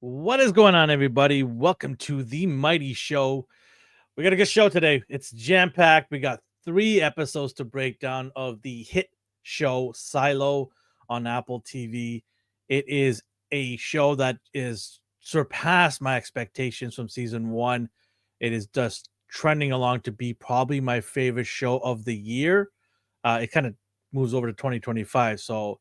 What is going on, everybody? Welcome to the Mighty Show. We got a good show today. It's jam-packed. We got 3 episodes to break down of the hit show Silo on Apple TV. It is a show that is surpassed my expectations from season 1. It is just trending along to be probably my favorite show of the year. It kind of moves over to 2025, so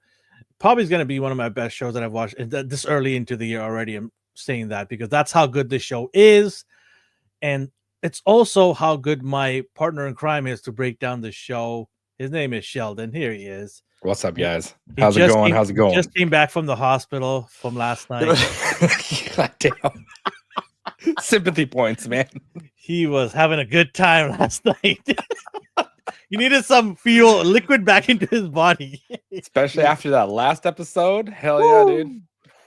probably is going to be one of my best shows that I've watched this early into the year already. I'm saying that because that's how good this show is. And it's also how good my partner in crime is to break down the show. His name is Sheldon. Here he is. What's up, guys? He How's it just going? came, How's it he going? just came back from the hospital from last night. God damn. Sympathy points, man. He was having a good time last night. He needed some fuel, liquid back into his body. Especially after that last episode. Hell yeah, dude.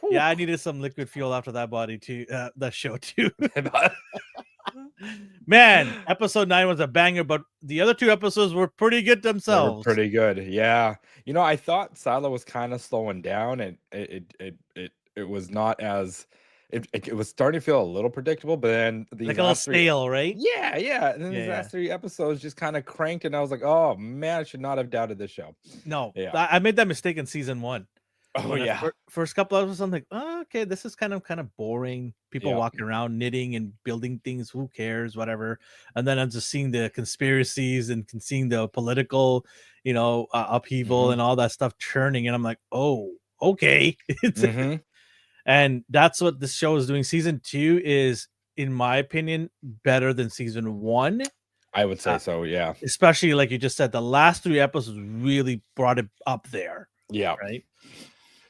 Yeah, I needed some liquid fuel after that body too. That show too. Man, episode 9 was a banger, but the other 2 episodes were pretty good themselves. They were pretty good, yeah. You know, I thought Silo was kind of slowing down, and it was not as it was starting to feel a little predictable, but then the like a little stale, right? Yeah. And then these last 3 episodes just kind of cranked, and I was like, oh man, I should not have doubted this show. No, Yeah. I made that mistake in season 1. Oh yeah. First couple episodes, I'm like, oh, okay, this is kind of boring. People walking around knitting and building things. Who cares? Whatever. And then I'm just seeing the conspiracies and seeing the political, upheaval and all that stuff churning. And I'm like, oh, okay. And that's what this show is doing. Season 2 is, in my opinion, better than season 1. I would say so, yeah. Especially like you just said, the last 3 episodes really brought it up there. Yeah. Right.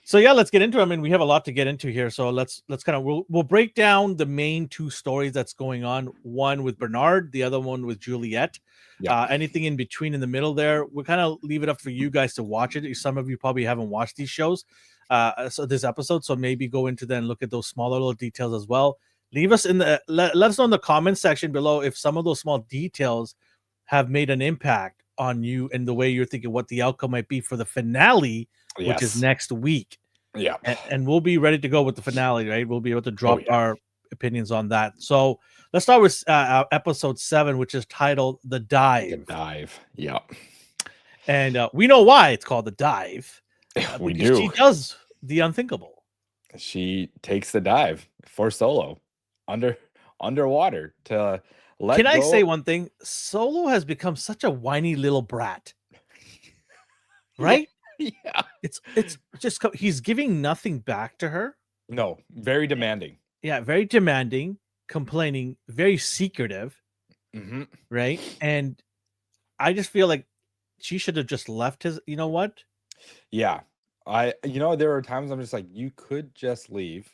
So yeah, let's get into it. I mean, we have a lot to get into here. So let's kind of we'll break down the main 2 stories that's going on. One with Bernard, the other one with Juliet. Yeah. Anything in between, in the middle there, we'll kind of leave it up for you guys to watch it. Some of you probably haven't watched these shows, so this episode. So maybe go into that and look at those smaller little details as well. Leave us in the let us know in the comment section below if some of those small details have made an impact on you and the way you're thinking what the outcome might be for the finale, which is next week. Yeah. And we'll be ready to go with the finale, right? We'll be able to drop our opinions on that. So let's start with episode 7, which is titled The Dive. The Dive. Yeah. And we know why it's called The Dive. We do. She does the unthinkable. She takes the dive for Solo underwater to let Can I go. say one thing? Solo has become such a whiny little brat. Right? Yeah. It's just he's giving nothing back to her. No, very demanding. Yeah, very demanding, complaining, very secretive. Right? And I just feel like she should have just left his, you know what? Yeah. There are times I'm just like, you could just leave.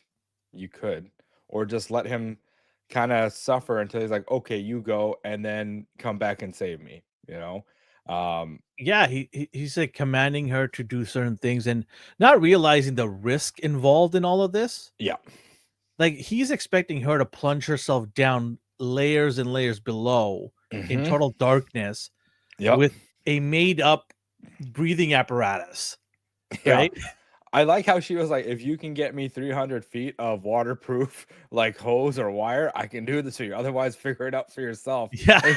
You could. Or just let him kind of suffer until he's like, okay, you go, and then come back and save me, Yeah, he's like commanding her to do certain things and not realizing the risk involved in all of this. Yeah. Like he's expecting her to plunge herself down layers and layers below in total darkness with a made up breathing apparatus. Right? I like how she was like, if you can get me 300 feet of waterproof like hose or wire, I can do this for you. Otherwise, figure it out for yourself. Yeah. And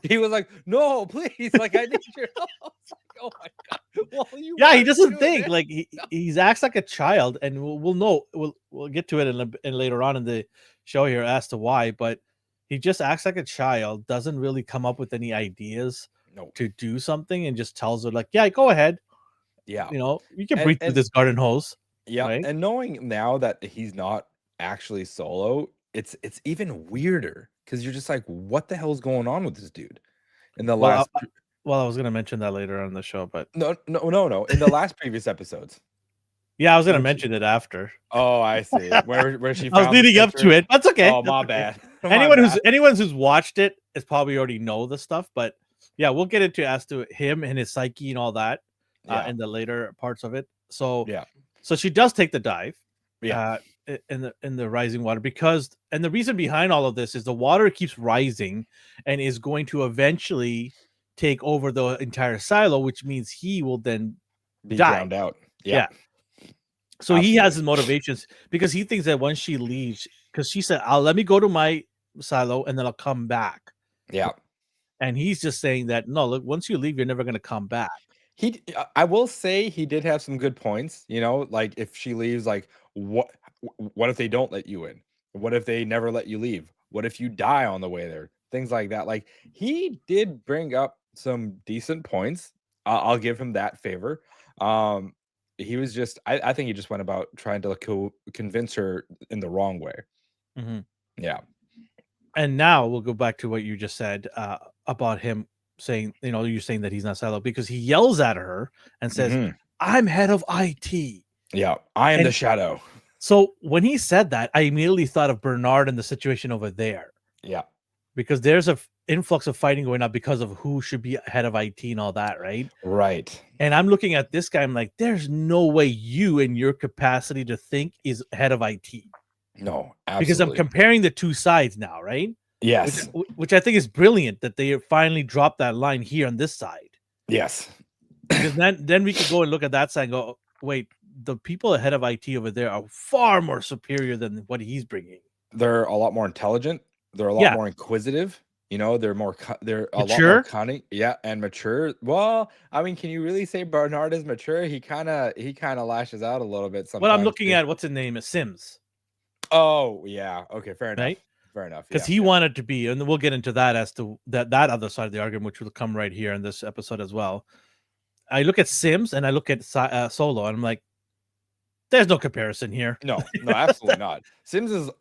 he was like, no, please. Like, I need your help. Like, oh my God. Well, he doesn't think like he acts like a child, and we'll know we'll get to it in later on in the show here as to why, but he just acts like a child, doesn't really come up with any ideas to do something, and just tells her like, yeah, go ahead. Yeah. You can breathe through this garden hose. Yeah. Right? And knowing now that he's not actually Solo, it's even weirder because you're just like, what the hell's going on with this dude? In the last I was gonna mention that later on in the show, but no. In the last previous episodes. Yeah, I was gonna mention it after. Oh, I see. Where she I was leading up to it. That's okay. Oh, my bad. Anyone who's watched it is probably already know the stuff, but yeah, we'll get into as to him and his psyche and all that. In the later parts of it. So she does take the dive in the rising water and the reason behind all of this is the water keeps rising and is going to eventually take over the entire silo, which means he will then be die. drowned out. Yeah. So he has his Absolutely. motivations because he thinks that once she leaves, because she said, "I'll let me go to my silo and then I'll come back." Yeah. And he's just saying that no, look, once you leave, you're never gonna come back. I will say he did have some good points, you know, like if she leaves, like what if they don't let you in? What if they never let you leave? What if you die on the way there? Things like that. Like he did bring up some decent points. I'll give him that favor. Um, he was just, I think he just went about trying to convince her in the wrong way. Mhm. Yeah. And now we'll go back to what you just said about him saying, you're saying that he's not silo because he yells at her and says, Hmm. "I'm head of IT." Yeah. I am the And shadow. so when he said that, I immediately thought of Bernard and the situation over there Yeah. because there's a influx of fighting going on because of who should be head of IT and all that, right? Right. And I'm looking at this guy, I'm like, there's no way you in your capacity to think is head of IT. No, Because I'm absolutely. comparing the two sides now, right? Which Yes. which I think is brilliant that they finally dropped that line here on this side. Yes. Because then we could go and look at that side and go, "Oh, wait, the people ahead of IT over there are far more superior than what he's bringing." They're a lot more intelligent. They're a lot Yeah, more inquisitive. You know, they're a lot more mature. cunning. Yeah, and mature. Well, I mean, can you really say Bernard is mature? He kind of lashes out a little bit What I'm sometimes looking too. at, what's his name is Sims, Oh, yeah. Okay, fair enough. right? Fair enough. Because Yeah, he yeah. wanted to be, and we'll get into that as to that other side of the argument, which will come right here in this episode as well. I look at Sims and I look at Solo, and I'm like, there's no comparison here No, no, absolutely not. Sims is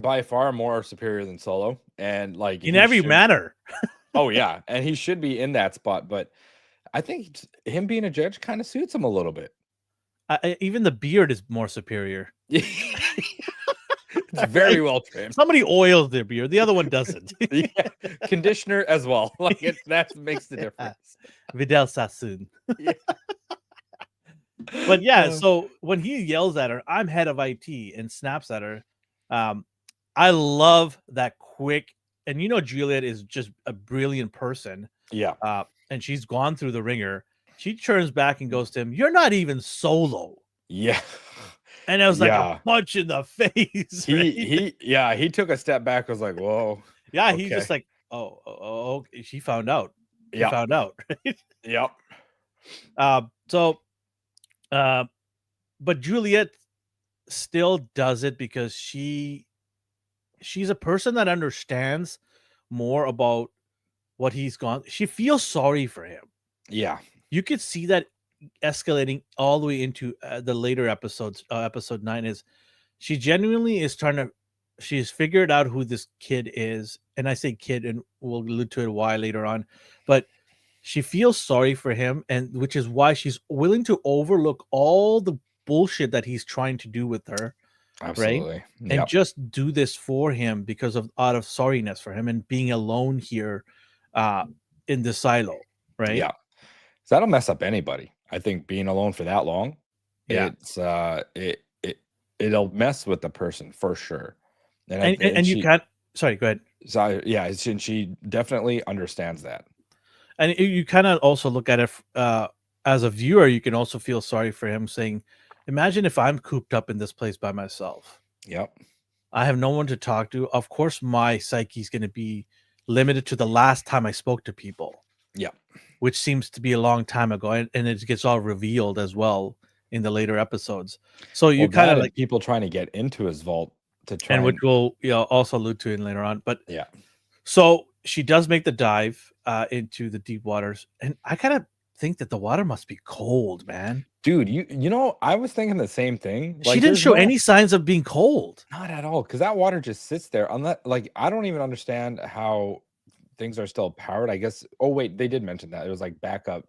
by far more superior than Solo, and like in he every should. manner. Oh yeah, and he should be in that spot. But I think him being a judge kind of suits him a little bit. Even the beard is more superior. It's very Right? well trimmed. Somebody oils their beard, the other one doesn't. Yeah, conditioner as well. Like that makes the difference. Vidal Sassoon. Yeah. But yeah, Uh, so when he yells at her, "I'm head of IT," and snaps at her, um, I love that quick. And Juliet is just a brilliant person, yeah. and she's gone through the ringer. She turns back and goes to him, "You're not even Solo." Yeah. And it was like a Yeah. punch in the face, right? He took a step back, was like, whoa. Yeah, he's Okay. just like, "Oh, okay, she found out. She Yep. found out." Yep. So, uh, but Juliet still does it because she's a person that understands more about what he's gone. She feels sorry for him. Yeah. You could see that escalating all the way into the later episodes. Episode 9 is she genuinely is trying to. She's figured out who this kid is, and I say kid, and we'll allude to it why later on. But she feels sorry for him, and which is why she's willing to overlook all the bullshit that he's trying to do with her, right? Absolutely. And Yep. just do this for him because of out of sorriness for him and being alone here uh in the silo, right? Yeah. So that'll mess up anybody. I think being alone for that long, Yeah. it'll mess with the person for sure. And And you she can't, sorry, go ahead. so yeah, and she definitely understands that. And you kind of also look at it as a viewer, you can also feel sorry for him saying, imagine if I'm cooped up in this place by myself. Yep. I have no one to talk to. Of course, my psyche is going to be limited to the last time I spoke to people, Yep. which seems to be a long time ago. And it gets all revealed as well in the later episodes. So you Well, kind that of and like, people trying to get into his vault to and try which and we'll also allude to in later on. But yeah. so she does make the dive into the deep waters. And I kind of think that the water must be cold, man. Dude, I was thinking the same thing. She Like, didn't there's show no any signs of being cold. not at all, because that water just sits there. Unless, like, I don't even understand how things are still powered. I guess. Oh wait, they did mention that it was like backup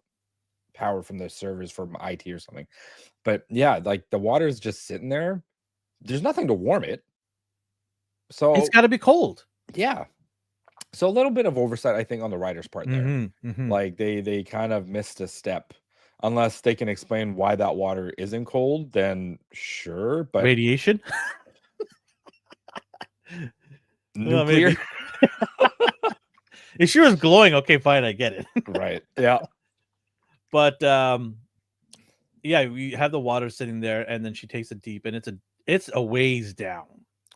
power from the servers from IT or something. But yeah, like the water is just sitting there. There's nothing to warm it. It's So got to be cold. yeah. So a little bit of oversight, I think, on the writer's part there. Mm-hmm. Like they kind of missed a step. Unless they can explain why that water isn't cold, then sure. But Radiation? Well, nuclear, maybe. If she was glowing, okay, fine, I get it. right? Yeah. But Yeah, we have the water sitting there, and then she takes it deep, and it's a ways down.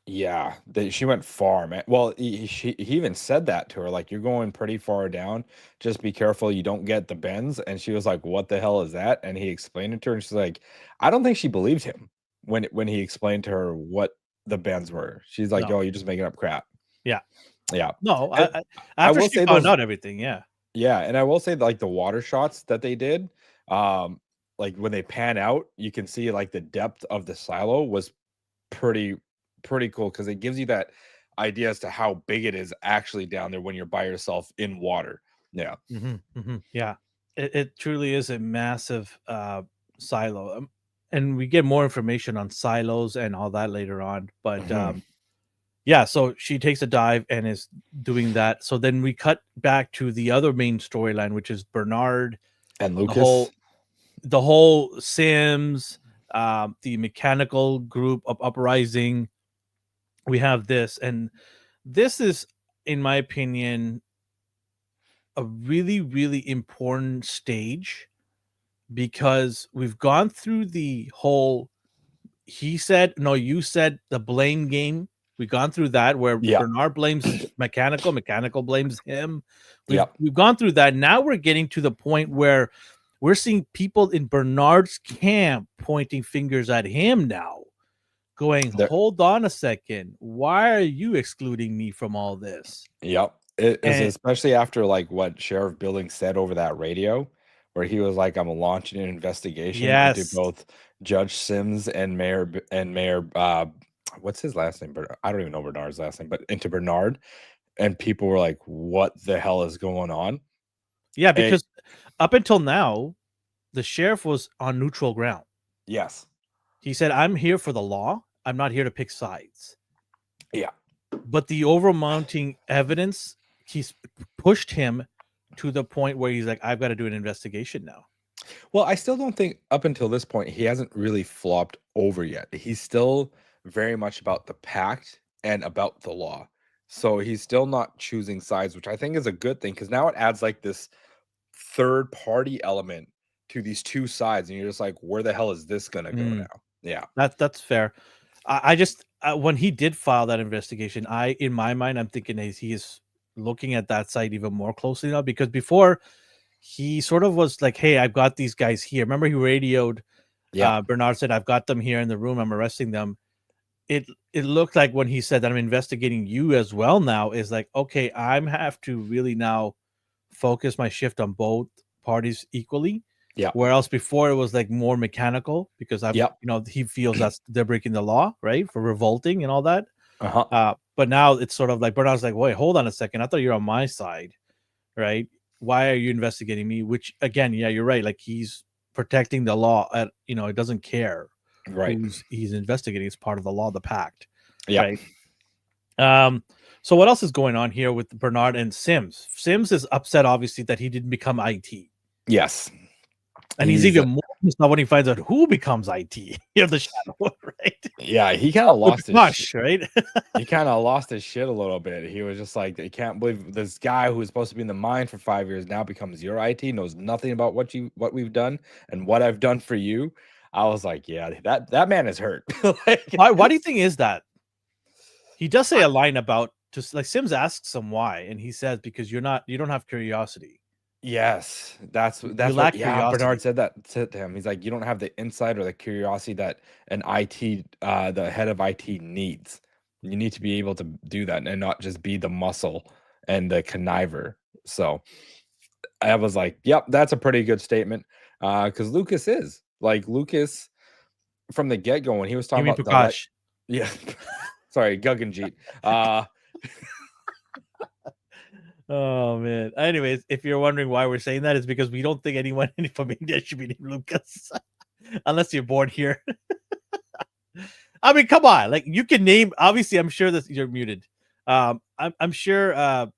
Yeah, she went far, man. Well, he even said that to her, like, "You're going pretty far down. Just be careful you don't get the bends." And she was like, "What the hell is that?" And he explained it to her, and she's like, I don't think she believed him when he explained to her what the bends were. She's like, No, "Oh, you're just making up crap." yeah, Yeah, no. and I After will she say found those. out everything, yeah. Yeah, and I will say, like, the water shots that they did, um, like, when they pan out, you can see, like, the depth of the silo was pretty pretty cool because it gives you that idea as to how big it is actually down there when you're by yourself in water. Yeah. Yeah, it truly is a massive silo, and we get more information on silos and all that later on. But Mhm. yeah, so she takes a dive and is doing that. So then we cut back to the other main storyline, which is Bernard, And the Lucas. whole the whole Sims, the mechanical group of uprising. We have this, and this is, in my opinion, a really, really important stage because we've gone through the whole he said, no, you said the blame game. We've gone through that where Yeah. Bernard blames Mechanical, Mechanical blames him. We've Yep. we've gone through that. Now we're getting to the point where we're seeing people in Bernard's camp pointing fingers at him now, going, There. "Hold on a second. Why are you excluding me from all this?" Yep. It is, And especially after, like, what Sheriff Billings said over that radio, where he was like, "I'm launching an investigation into yes. both Judge Sims and Mayor, what's his last name? I don't even know Bernard's last name, but into Bernard." And people were like, "What the hell is going on?" Yeah, Eh, because up until now, the sheriff was on neutral ground. yes. He said, "I'm here for the law. I'm not here to pick sides." Yeah. But the overmounting evidence, he's pushed him to the point where he's like, "I've got to do an investigation now." Well, I still don't think up until this point he hasn't really flopped over yet. He's still very much about the pact and about the law. So he's still not choosing sides, which I think is a good thing because now it adds like this third party element to these two sides, and you're just like, where the hell is this gonna go Mm, now? Yeah. that's fair. I just when he did file that investigation, in my mind, I'm thinking he is looking at that side even more closely now because before he sort of was like, "Hey, I've got these guys here." Remember, he radioed. Yeah. Bernard said, "I've got them here in the room. I'm arresting them." It looked like when he said that I'm investigating you as well now is like, okay, I'm have to really now focus my shift on both parties equally. Yeah. Where else before it was like more mechanical because Yep. he feels that they're breaking the law, right? For revolting and all that. Uh-huh. But now it's sort of like Bernard's like, wait, hold on a second. I thought you're on my side, right? Why are you investigating me? Which again, yeah, you're right. Like he's protecting the law at it doesn't care Right. who's he's investigating. It's part of the law, the pact, Yeah. right? Um, so what else is going on here with Bernard and Sims? Sims is upset, obviously, that he didn't become IT, Yes. and he's He's even more pissed off when he finds out who becomes IT. You know, the shadow, right? yeah, he kind of With lost his Crush, right? he kinda lost his shit a little bit. He was just like, "I can't believe this guy who was supposed to be in the mine for 5 years now becomes your IT, knows nothing about what we've done and what I've done for you." I was like, "Yeah, that man is hurt." Like, Why do you think is that? He does say I a line about just like Sims asks him why, and he says because you don't have curiosity. yes, You that's what lack yeah, Bernard curiosity. said that said to him. He's like, "You don't have the insight or the curiosity that an IT, the head of IT needs. You need to be able to do that and not just be the muscle and the conniver." So I was like, "Yep, that's a pretty good statement." Because Lucas is like Lucas from the get go when he was You talking mean about the Prakash? yeah, sorry, Guggenjeet. Uh, Oh man. Anyways, if you're wondering why we're saying that, it's because we don't think anyone from India should be named Lucas, unless you're born here. I mean, come on, like you can name. Obviously, I'm sure that you're muted. I'm sure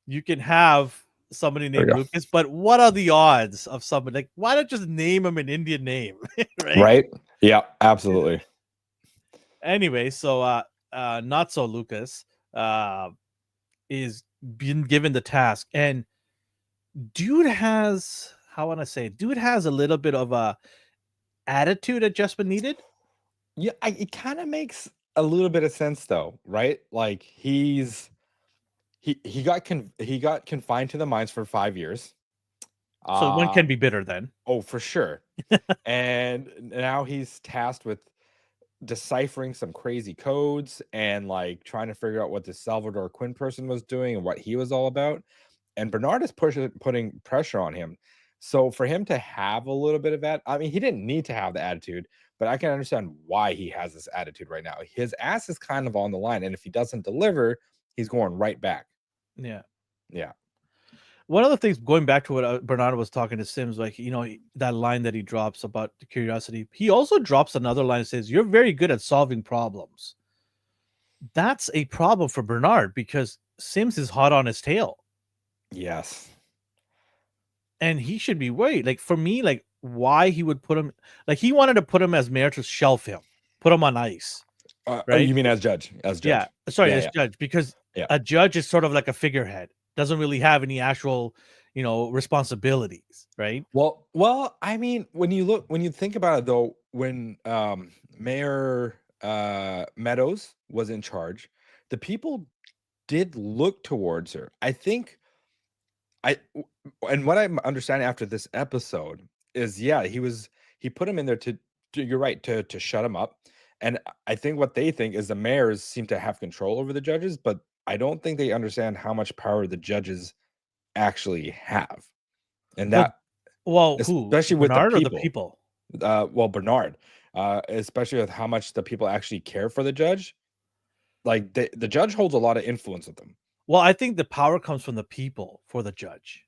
you can have somebody there we named go. Lucas, but what are the odds of somebody like? Why not just name him an Indian name, right? Right? Yeah, absolutely. Anyway, so not so Lucas uh is been given the task, and dude has how want to say, dude has a little bit of a attitude adjustment needed. Yeah, it kind of makes a little bit of sense though, right? Like he got confined to the mines for 5 years. So one Uh can be bitter then. oh, for sure. And now he's tasked with deciphering some crazy codes and like trying to figure out what this Salvador Quinn person was doing and what he was all about. And Bernard is putting pressure on him. So for him to have a little bit of that, I mean, he didn't need to have the attitude, but I can understand why he has this attitude right now. His ass is kind of on the line, and if he doesn't deliver, he's going right back. Yeah. Yeah. One of the things, going back to what Bernard was talking to Sims, like, that line that he drops about the curiosity, he also drops another line that says, "You're very good at solving problems." That's a problem for Bernard because Sims is hot on his tail Yes. and he should be worried. Like, for me, like, why he would put him, like, he wanted to put him as mayor to shelf him, put him on ice, Oh, right? you mean as judge? As Yeah. judge? Sorry, Yeah, as yeah, judge, because yeah. a judge is sort of like a figurehead, doesn't really have any actual, responsibilities, right? Well, I mean, when you think about it though, when Mayor Meadows was in charge, the people did look towards her. I think and what I'm understanding after this episode is, yeah, he put him in there to you're right, to shut him up. And I think what they think is the mayors seem to have control over the judges, but I don't think they understand how much power the judges actually have. And Well, that, who? especially with the Bernard or the people, people? well, Bernard, especially with how much the people actually care for the judge. Like the judge holds a lot of influence with them. Well, I think the power comes from the people for the judge.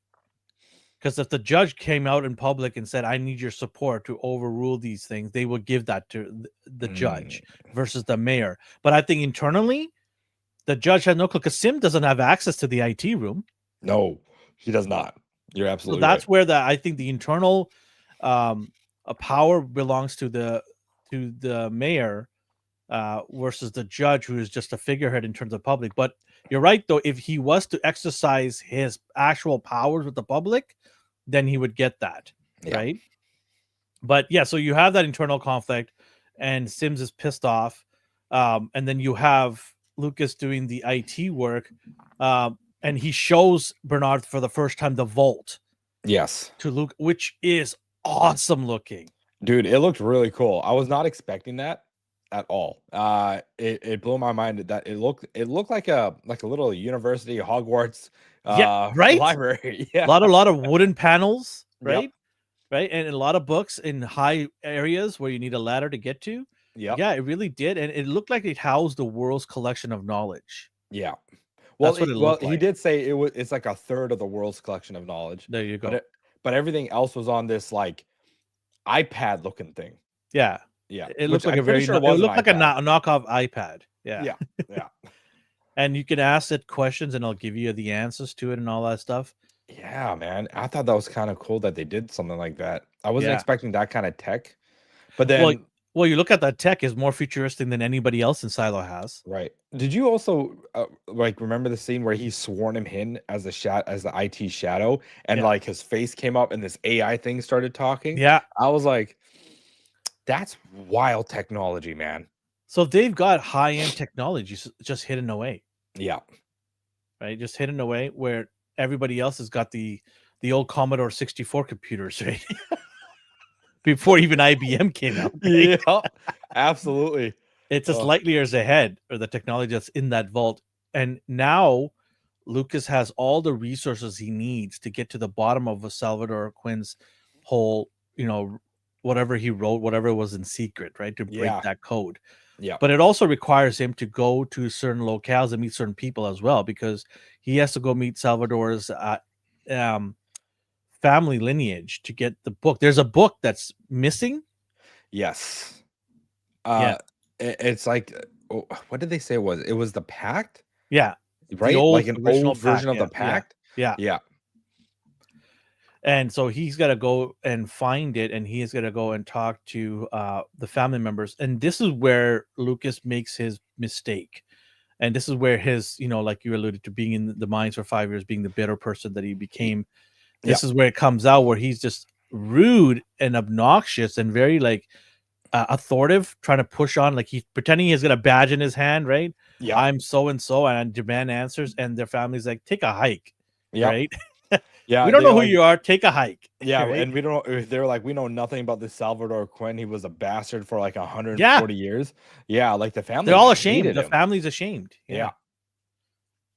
Because if the judge came out in public and said, "I need your support to overrule these things," they would give that to the Mm, judge versus the mayor. But I think internally, the judge has no clue because Sim doesn't have access to the IT room. no, he does not. You're So absolutely right. that's where I think the internal power belongs to the mayor versus the judge, who is just a figurehead in terms of public. But you're right, though. If he was to exercise his actual powers with the public, then he would get that, Yeah. right? But yeah, so you have that internal conflict, and Sims is pissed off, and then you have Lucas doing the IT work, and he shows Bernard for the first time the vault Yes. to Luke, which is awesome looking. Dude, it looked really cool. I was not expecting that at all. It blew my mind that it looked like a little university Hogwarts Yeah, right. library. A Yeah. lot of wooden panels, Yep. right? Right, and a lot of books in high areas where you need a ladder to get to. Yep. Yeah, it really did, and it looked like it housed the world's collection of knowledge. Yeah. That's what it Well, looked he like. did say it's like a third of the world's collection of knowledge, There you but go. but everything else was on this like iPad looking thing. Yeah, Yeah, it looked which like I'm a pretty very sure it was an looked like a iPad. knockoff iPad. Yeah, Yeah. Yeah. and you can ask it questions, and it'll give you the answers to it and all that stuff. Yeah, man. I thought that was kind of cool that they did something like that. I wasn't Yeah. expecting that kind of tech. But Well, then, you look at that tech is more futuristic than anybody else in Silo has. right. Did you also like remember the scene where he sworn him in as the IT shadow and Yeah. like his face came up and this AI thing started talking? Yeah. I was like, that's wild technology, man. So they've got high-end technology just hidden away, Yeah. right? Just hidden away where everybody else has got the old Commodore 64 computers, right? Before even IBM came out, right? Yeah. Absolutely. It's just Uh, light years ahead, or the technology that's in that vault. And now Lucas has all the resources he needs to get to the bottom of Salvador Quinn's whole, whatever he wrote, whatever was in secret, right? To break yeah. that code. Yeah. But it also requires him to go to certain locales and meet certain people as well, because he has to go meet Salvador's family lineage to get the book. There's a book that's missing. Yes. Yeah. It's like, what did they say it was? It was the pact, Yeah. The right? Like old an original old pack. version of Yeah. the Yeah. pact. Yeah. Yeah. And so he's got to go and find it, and he is going to go and talk to the family members. And this is where Lucas makes his mistake. And this is where his, like you alluded to, being in the mines for 5 years, being the bitter person that he became. This is where it comes out, where he's just rude and obnoxious and very like authoritative, trying to push on, like he's pretending he's got a badge in his hand, right? Yep. I'm so and so, and I demand answers, and their family's like, take a hike, Yep. right? We Yeah, don't they're know who like, you are. Take a hike, yeah, right? and we don't. They're like, we know nothing about this Salvador Quinn. He was a bastard for like Yeah, 140 years. Yeah, like the they're family all ashamed. hated The him. family's ashamed. Yeah. Yeah,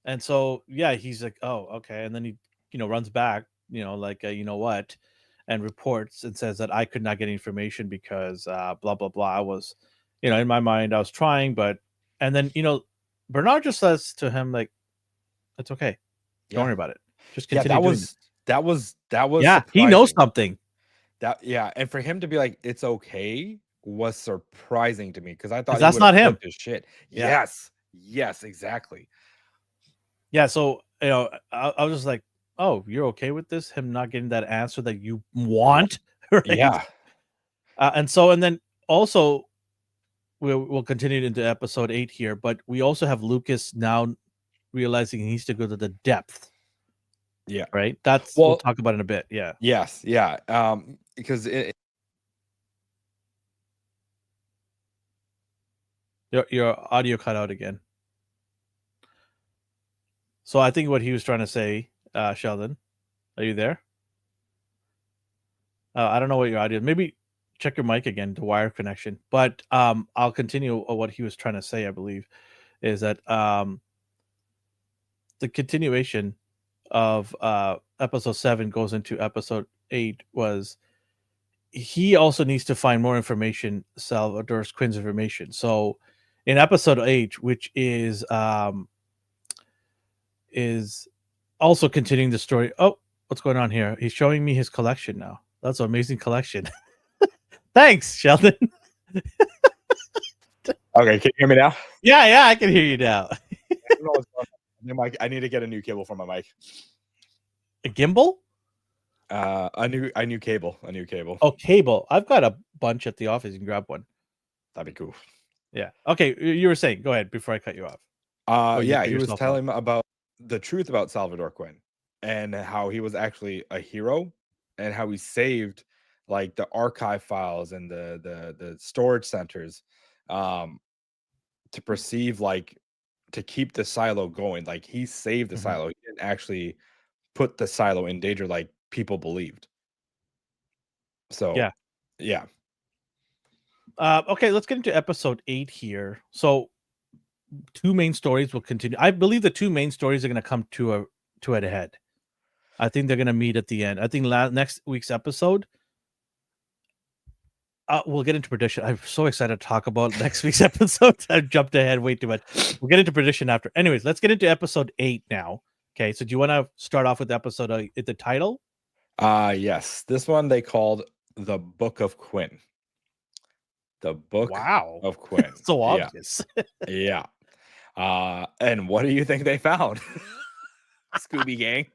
And so, yeah, he's like, oh, okay. And then he, runs back, like, you know what, and reports and says that I could not get information because blah, blah, blah. I was, in my mind, I was trying, but, and then, Bernard just says to him, like, it's okay. Don't yeah, worry about it. Just yeah. continue doing it. That was Yeah. He knows surprising. something Yeah, and for him to be like, "It's okay," was surprising to me because I because thought he that's would have not him. flipped his shit. Yeah. Yes, yes, exactly. Yeah. So, I was just like, oh, you're okay with this? Him not getting that answer that you want. Right. Yeah, And then also, we'll continue into episode 8 here, but we also have Lucas now realizing he needs to go to the depth, yeah. right? We'll Well, talk about in a bit. Yeah. yes, yeah. Because Your audio cut out again. So I think what he was trying to say, Sheldon, are you there? I don't know what your audio. Maybe check your mic again, the wire connection. But I'll continue what he was trying to say. I believe is that the continuation of episode 7 goes into episode 8 was he also needs to find more information, Salvador Quinn's information. So in episode 8, which is also continuing the story. Oh, what's going on here? He's showing me his collection now. That's an amazing collection. Thanks, Sheldon. okay, can you hear me now? Yeah, I can hear you now. I don't know what's going on. My mic, I need to get a new cable for my mic. A gimbal? A new cable. Oh, cable. I've got a bunch at the office. You can grab one. That'd be cool. Yeah. Okay, you were saying. Go ahead before I cut you off. Or you Yeah, cut he was yourself off. telling me about the truth about Salvador Quinn and how he was actually a hero and how he saved like the archive files and the storage centers um to perceive like to keep the silo going. Like he saved the Mhm. silo. He didn't actually put the silo in danger like people believed. So, Yeah. yeah. Okay, let's get into episode 8 here. So, two main stories will continue. I believe the two main stories are going to come to a head. I think they're going to meet at the end. I think next week's episode, we'll get into prediction. I'm so excited to talk about next week's episode. I jumped ahead way too much. We'll get into prediction after. Anyways, let's get into episode 8 now. Okay, so do you want to start off with episode the title? Yes. This one they called The Book of Quinn. The Book Wow, of Quinn. so Yeah. obvious. Yeah. And what do you think they found? Scooby Gang.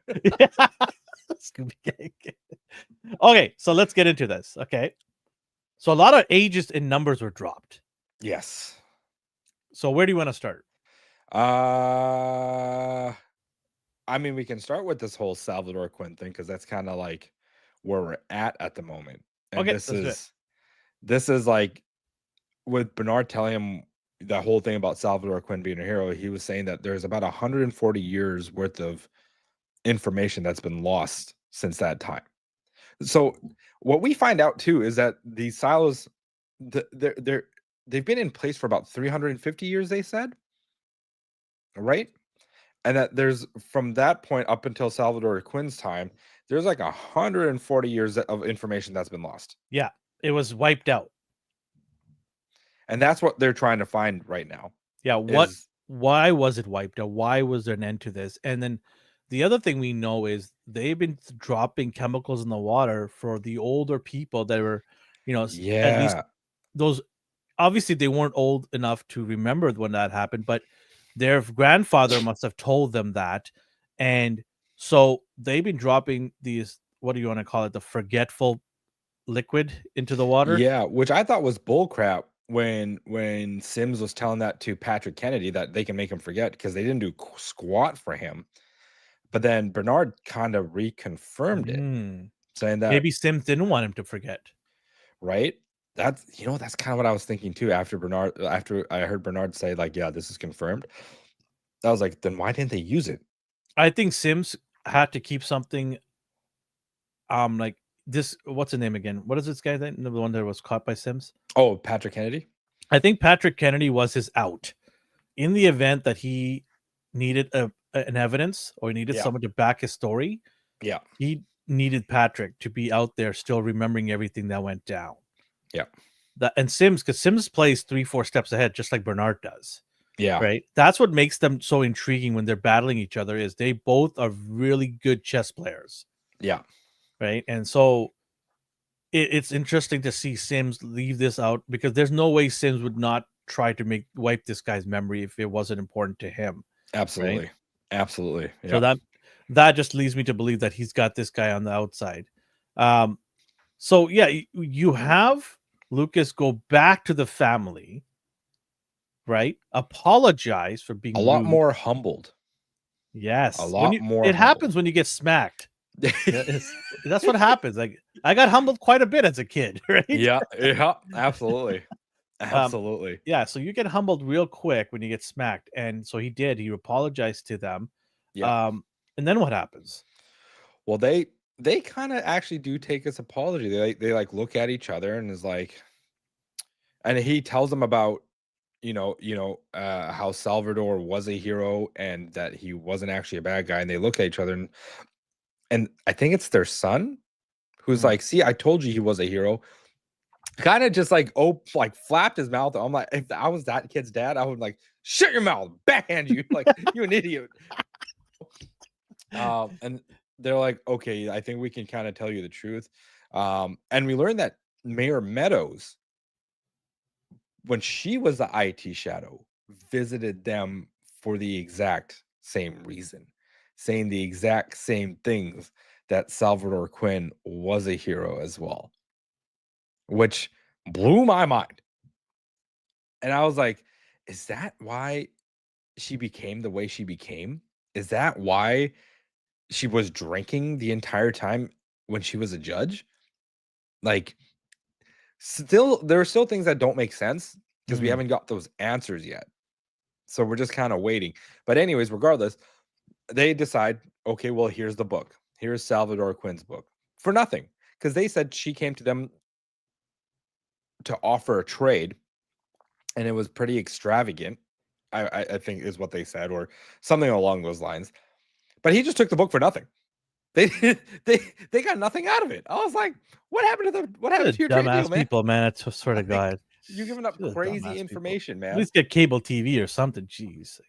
Scooby Gang. Okay, so let's get into this. Okay, so a lot of ages and numbers were dropped. Yes. So where do you want to start? I mean, we can start with this whole Salvador Quinn thing because that's kind of like where we're at the moment. And Okay, let's do it. this is like with Bernard telling him the whole thing about Salvador Quinn being a hero. He was saying that there's about 140 years worth of information that's been lost since that time. So what we find out too is that these silos, they've been in place for about 350 years. They said, right? And that there's from that point up until Salvador Quinn's time, there's like 140 years of information that's been lost. Yeah, it was wiped out. And that's what they're trying to find right now. Yeah, why was it wiped out? Why was there an end to this? And then the other thing we know is they've been dropping chemicals in the water for the older people that were, at least Yeah. those, obviously they weren't old enough to remember when that happened, but their grandfather must have told them that. And so they've been dropping these, what do you want to call it, the forgetful liquid into the water. Yeah, which I thought was bullcrap when Sims was telling that to Patrick Kennedy that they can make him forget because they didn't do squat for him. But then Bernard kind of reconfirmed it. Mm. saying that, Maybe Sims didn't want him to forget. right? That's that's kind of what I was thinking too. After I heard Bernard say like, yeah, this is confirmed. I was like, then why didn't they use it? I think Sims had to keep something. Like this. What's the name again? What is this guy? The one that was caught by Sims. Oh, Patrick Kennedy. I think Patrick Kennedy was his out in the event that he needed an evidence or needed Yeah. someone to back his story. Yeah. He needed Patrick to be out there still remembering everything that went down. Yeah. And Sims, because Sims plays 3-4 steps ahead, just like Bernard does. Yeah. Right. That's what makes them so intriguing when they're battling each other. Is they both are really good chess players. Yeah. Right. And so it's interesting to see Sims leave this out, because there's no way Sims would not try to wipe this guy's memory if it wasn't important to him. Absolutely. Right? Absolutely. Yeah. So that just leads me to believe that he's got this guy on the outside. So yeah, you have Lucas go back to the family, right? Apologize for being a lot rude. more humbled. Yes, A lot more. It happens when you get smacked. That's what happens. Like, I got humbled quite a bit as a kid, right? Yeah. Yeah. Absolutely. Absolutely. Yeah. So you get humbled real quick when you get smacked, and so he did. He apologized to them. Yeah. And then what happens? Well, they kind of actually do take his apology. They like look at each other and is like, and he tells them about how Salvador was a hero and that he wasn't actually a bad guy. And they look at each other, and I think it's their son who's like, see, I told you he was a hero. Kind of just like, like flapped his mouth. I'm like, if I was that kid's dad, I would like, shut your mouth, backhand you, like, you an idiot. And they're like, okay, I think we can kind of tell you the truth. And we learned that Mayor Meadows, when she was the IT shadow, visited them for the exact same reason, saying the exact same things, that Salvador Quinn was a hero as well, which blew my mind. And I was like, is that why she became the way she became? Is that why she was drinking the entire time when she was a judge? Like, there are still things that don't make sense because we haven't got those answers yet. So we're just kind of waiting. But anyways, regardless, they decide, okay, well, here's the book. Here's Salvador Quinn's book for nothing, because they said she came to them to offer a trade, and it was pretty extravagant. I think is what they said, or something along those lines. But he just took the book for nothing. They they got nothing out of it. I was like, what happened to your trade deal, man? People, man. It's sort of God. You're giving up crazy information, man. At least get cable TV or something. Jeez.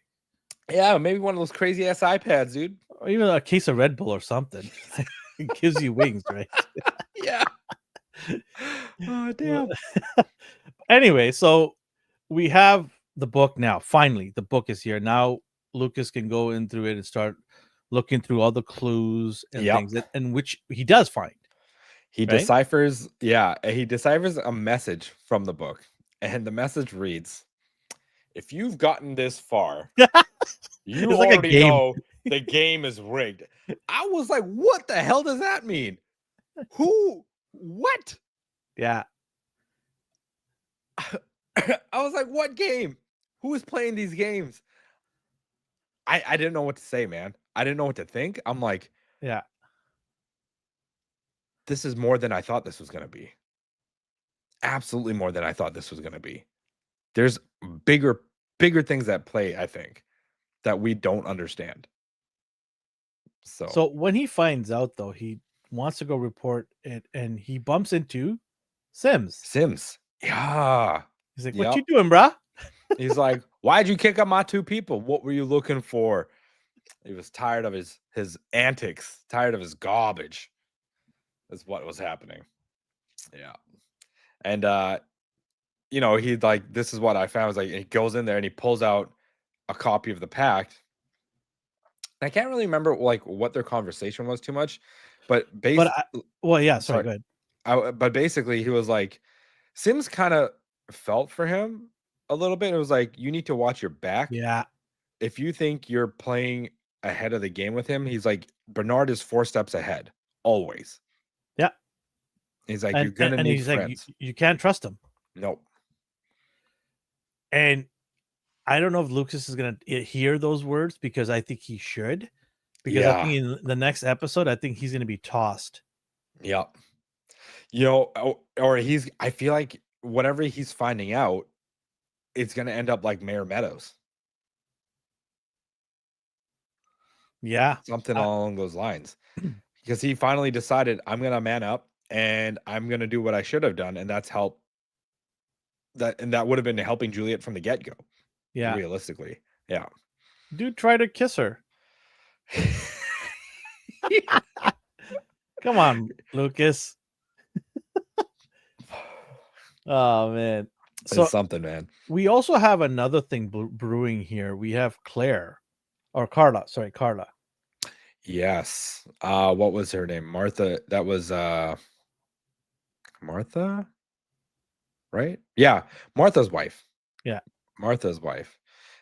Yeah, maybe one of those crazy ass iPads, dude. Or even a case of Red Bull or something. It gives you wings, right? Yeah. Oh, damn. Anyway, so we have the book now. Finally, the book is here. Now Lucas can go in through it and start looking through all the clues and things, and which he does find. He deciphers, he deciphers a message from the book, and the message reads, if you've gotten this far, you already know the game is rigged. I was like, what the hell does that mean? What? Yeah. I was like, what game? Who is playing these games? I didn't know what to say, man. I didn't know what to think. I'm like, yeah, this is more than I thought this was going to be. Absolutely more than I thought this was going to be. There's bigger things at play, I think, that we don't understand. So when he finds out, though, he wants to go report it, and he bumps into Sims. Yeah. He's like, what you doing, brah? He's like, why'd you kick up my two people? What were you looking for? He was tired of his antics, tired of his garbage. That's what was happening. Yeah. And he like, this is what I found. Was like, he goes in there and he pulls out a copy of the pact. I can't really remember like what their conversation was too much, but basically, sorry, go ahead. But basically, he was like, Sims kind of felt for him a little bit. It was like, you need to watch your back. Yeah. If you think you're playing ahead of the game with him, he's like, Bernard is 4 steps ahead always. Yeah. He's like, you're gonna And need he's like, friends. you can't trust him. Nope. And I don't know if Lucas is gonna hear those words, because I think he should. Because I think Yeah. in the next episode, I think he's gonna be tossed. Yep. Or he's. I feel like whatever he's finding out, it's gonna end up like Mayor Meadows, Yeah. something I, along those lines, because he finally decided, I'm gonna man up and I'm gonna do what I should have done, and that's help. That would have been helping Juliet from the get go. yeah. Realistically, yeah. Dude, try to kiss her. Come on, Lucas. Oh man. So It's something, man. we also have another thing brewing here. We have Claire, or Carla. Sorry, Carla. Yes. What was her name? Martha. That was Martha, right? Yeah, Martha's wife. Yeah. Martha's wife.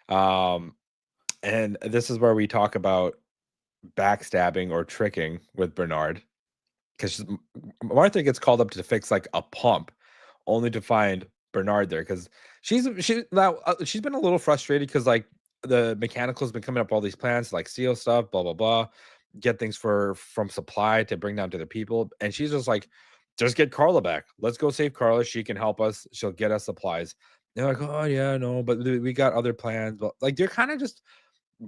Um, and this is where we talk about backstabbing or tricking with Bernard, because Martha gets called up to fix like a pump, only to find Bernard there, because she's been a little frustrated because like the mechanical's been coming up with all these plans to like steal stuff, blah blah blah, get things from supply to bring down to the people, and she's just like, just get Carla back. Let's go save Carla. She can help us. She'll get us supplies. They're like, oh yeah, no, but we got other plans. But like they're kind of just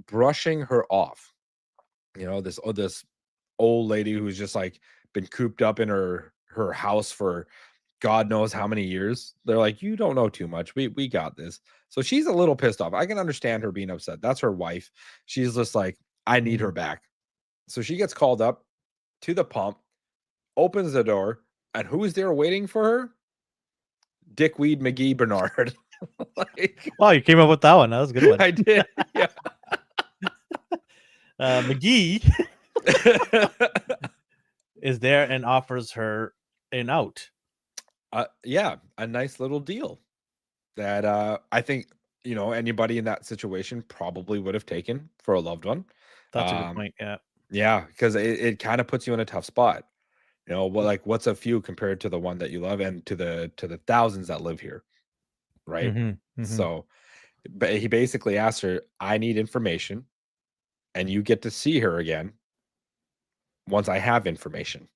brushing her off. This old lady who's just like been cooped up in her house for God knows how many years. They're like, you don't know too much. We got this. So she's a little pissed off. I can understand her being upset. That's her wife. She's just like, I need her back. So she gets called up to the pump, opens the door, and who's there waiting for her? Dickweed McGee Bernard. Like, Wow, you came up with that one. That was a good one. I did. Yeah. McGee is there and offers her an out. Yeah, a nice little deal that I think anybody in that situation probably would have taken for a loved one. That's a good point. Yeah. Yeah, because it kind of puts you in a tough spot. What's a few compared to the one that you love and to the thousands that live here, right? So, but he basically asked her, I need information, and you get to see her again once I have information.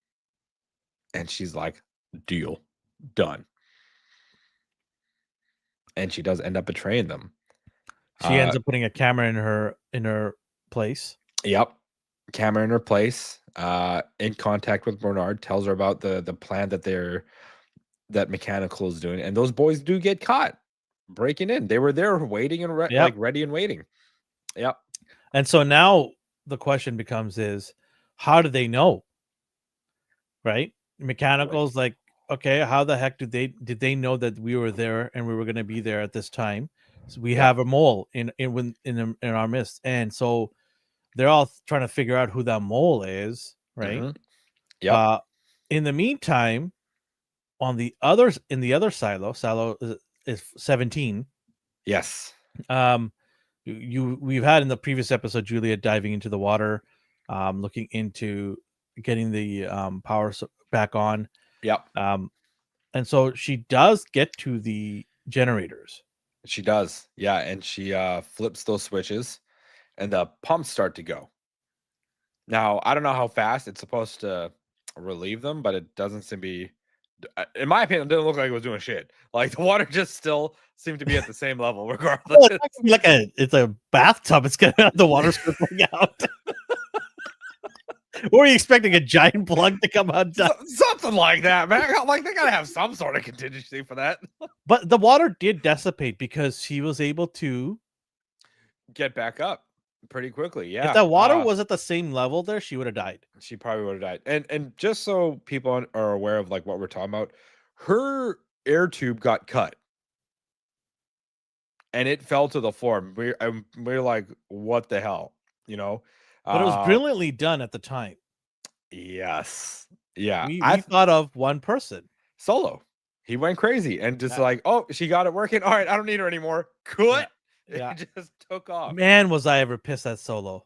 And she's like, deal, done. And she does end up betraying them. She ends up putting a camera in her place. Yep. Camera in her place, in contact with Bernard, tells her about the plan that Mechanical is doing, and those boys do get caught breaking in. They were there waiting and ready and waiting. Yep. And so now the question becomes is, how do they know? Right? Mechanical's like, okay, how the heck did they know that we were there and we were going to be there at this time? So we have a mole in our midst, and so they're all trying to figure out who that mole is, right? Yep. In the meantime, in the other silo is 17. Yes. We've had in the previous episode Juliet diving into the water, looking into getting the power back on. Yep. And so she does get to the generators. She does. Yeah, and she flips those switches and the pumps start to go. Now, I don't know how fast it's supposed to relieve them, but it doesn't seem to be, in my opinion, it didn't look like it was doing shit. Like the water just still seemed to be at the same level regardless. Well, it's a bathtub. It's gonna have the water sprinkling out. What were you expecting? A giant plug to come out? Something like that, man. Like they gotta have some sort of contingency for that. But the water did dissipate because she was able to get back up pretty quickly. Yeah. If that water was at the same level there, she would have died. She probably would have died. And just so people are aware of like what we're talking about, her air tube got cut. And it fell to the floor. We're like, what the hell? But it was brilliantly done at the time. Yes. Yeah. We thought of one person. Solo. He went crazy and just like, oh, she got it working. All right, I don't need her anymore. Quit. Yeah. It just took off. Man, was I ever pissed at Solo.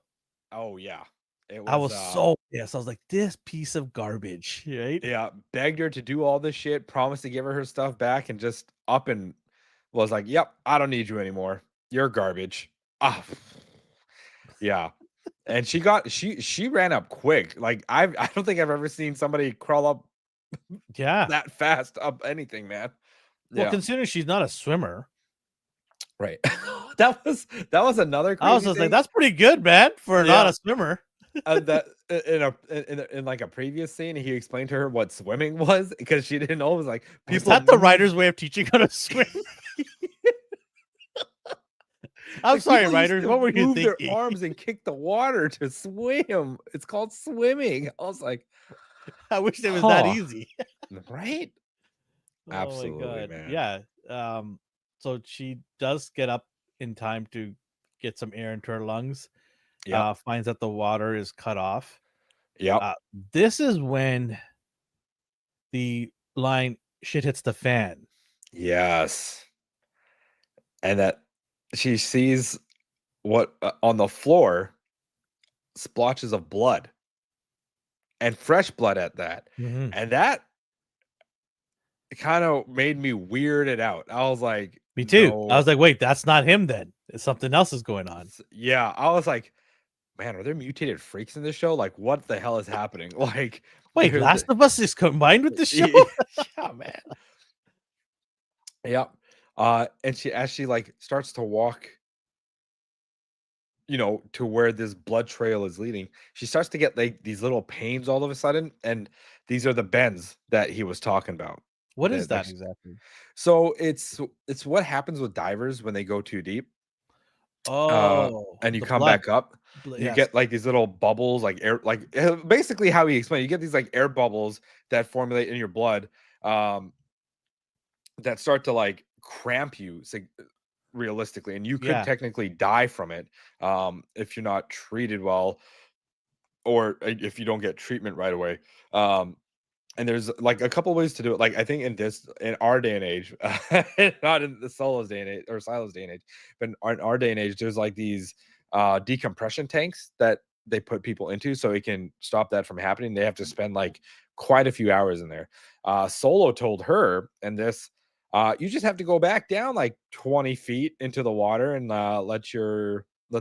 Oh, yeah. It I was was so pissed. I was like, "This piece of garbage," right? yeah, begged her to do all this shit, promised to give her stuff back, and just up and was like, "Yep, I don't need you anymore. You're garbage." Ah, yeah. And she ran up quick. Like I don't think I've ever seen somebody crawl up Yeah. that fast up anything, man. Well, Yeah, considering she's not a swimmer, right. That was another I was crazy just like, thing. "That's pretty good, man, for not Yeah, a swimmer." that in like a previous scene, he explained to her what swimming was because she didn't know. It was like Was people that the move. writer's way of teaching how to swim? I'm Like sorry, people used writers. to What were you move their thinking? arms and kick the water to swim. It's called swimming. I was like, I wish it was that huh, easy. right? Oh my Absolutely, god. man. Yeah. So she does get up in time to get some air into her lungs. Yep. Finds that the water is cut off. Yep. Uh, this is when the line shit hits the fan. Yes. And that she sees what on the floor splotches of blood and fresh blood at that. Mhm. And that kind of made me weirded out. I was like, Me too. I no. was like, wait, that's not him then. Something else is going on. Yeah, I was like, man, are there mutated freaks in this show? Like, what the hell is happening? Like, Wait, they're Last the of Us is combined with this show? yeah, man. Yep. And she as she like starts to walk, to where this blood trail is leading, she starts to get like these little pains all of a sudden, and these are the bends that he was talking about. What is That like that exactly? so it's what happens with divers when they go too deep. Oh, And you the come blood. back up, you Yes. get like these little bubbles, like air, like basically how he explained, you get these like air bubbles that formulate in your blood, um, that start to like cramp you realistically, and you could Yeah. technically die from it, if you're not treated well, or if you don't get treatment right away. Um, and there's like a couple ways to do it. Like I think in our day and age, not in the Solo's day and age or Silo's day and age, but in our day and age, there's like these decompression tanks that they put people into so it can stop that from happening. They have to spend like quite a few hours in there. Solo told her, and this, you just have to go back down like 20 feet into the water and let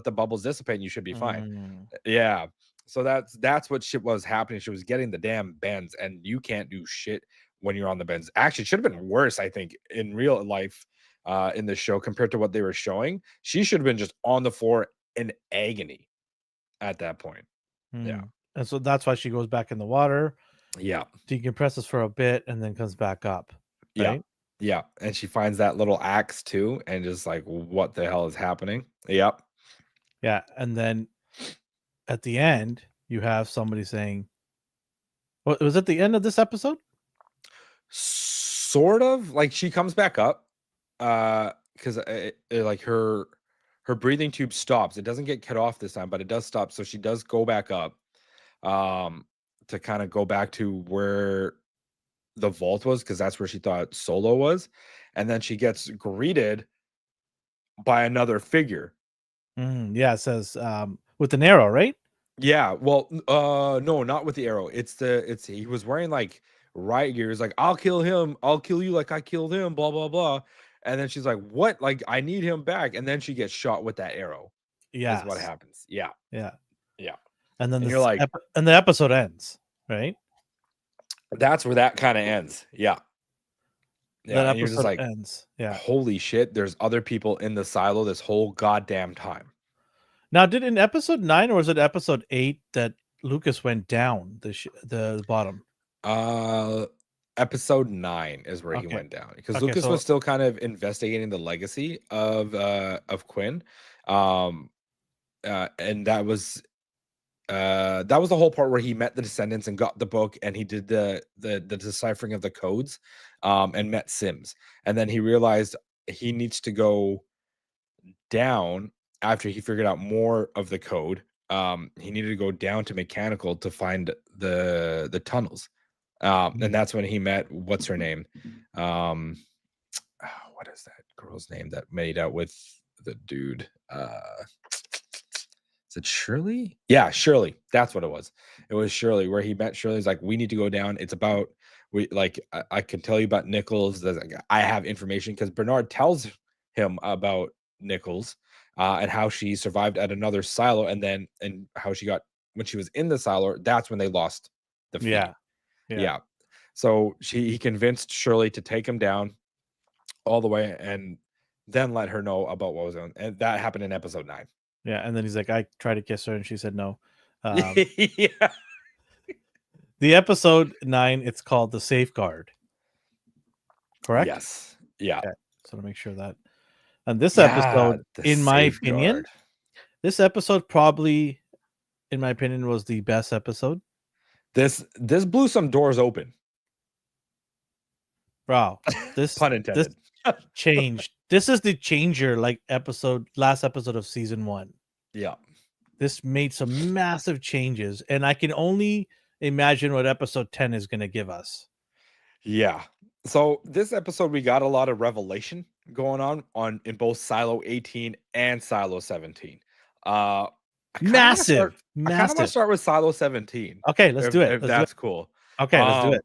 the bubbles dissipate, and you should be fine. Mm, Yeah. So that's what shit was happening. She was getting the damn bends, and you can't do shit when you're on the bends. Actually, it should have been worse, I think, in real life, in the show compared to what they were showing. She should have been just on the floor in agony at that point. Yeah. mm. And so that's why she goes back in the water, Yeah. decompresses for a bit, and then comes back up, Yeah. right? Yeah. And she finds that little axe too, and just like, what the hell is happening? Yep. Yeah. And then at the end, you have somebody saying, "What was at the end of this episode?" Sort of like she comes back up, because like her breathing tube stops. It doesn't get cut off this time, but it does stop. So she does go back up, um, to kind of go back to where the vault was, because that's where she thought Solo was, and then she gets greeted by another figure. Yeah, it says with an arrow, right? Yeah, well, no, not with the arrow. It's he was wearing like riot gear. He's like, I'll kill him, I'll kill you like I killed him, blah blah blah. And then she's like, what? Like, I need him back. And then she gets shot with that arrow, is what Yes. happens. Yeah, Yeah. yeah. And then And you're like, and the episode ends, right? that's where that kind of ends. Yeah. Yeah. That And you're just episode like, ends. Yeah. holy shit, there's other people in the silo this whole goddamn time. Now, did in episode 9 or was it episode 8 that Lucas went down the bottom? Episode 9 is where he Okay. went down, because Okay, Lucas was so still kind of investigating the legacy of Quinn. Um and that was the whole part where he met the descendants and got the book, and he did the deciphering of the codes, and met Sims. And then he realized he needs to go down after he figured out more of the code. He needed to go down to mechanical to find the tunnels. And mm, that's when he met what's her name? Um, what is that girl's name that made out with the dude? Is Is it Shirley? Yeah, Shirley. That's what it was. It was Shirley where he met Shirley. He's like, we need to go down. It's about we like I can tell you about Nichols. Like, I have information because Bernard tells him about Nichols and how she survived at another silo, and how she got when she was in the silo. That's when they lost the Yeah. feed. Yeah. Yeah. So he convinced Shirley to take him down all the way and then let her know about what was on. And that happened in episode 9. Yeah. And then he's like, I tried to kiss her and she said no. Yeah. The episode 9, it's called The Safeguard. Correct? Yes. Yeah. Okay. So to make sure that. And this Yeah, episode, the in my opinion, safeguard. this episode probably, in my opinion, was the best episode. This blew some doors open. Wow. This Pun intended. changed. This is the changer, like last episode of season 1. Yeah. This made some massive changes, and I can only imagine what episode 10 is going to give us. Yeah. So this episode we got a lot of revelation going on in both Silo 18 and Silo 17. I Massive. kind of want to start with Silo 17. Okay, let's do it. If that's cool. Okay, let's do it.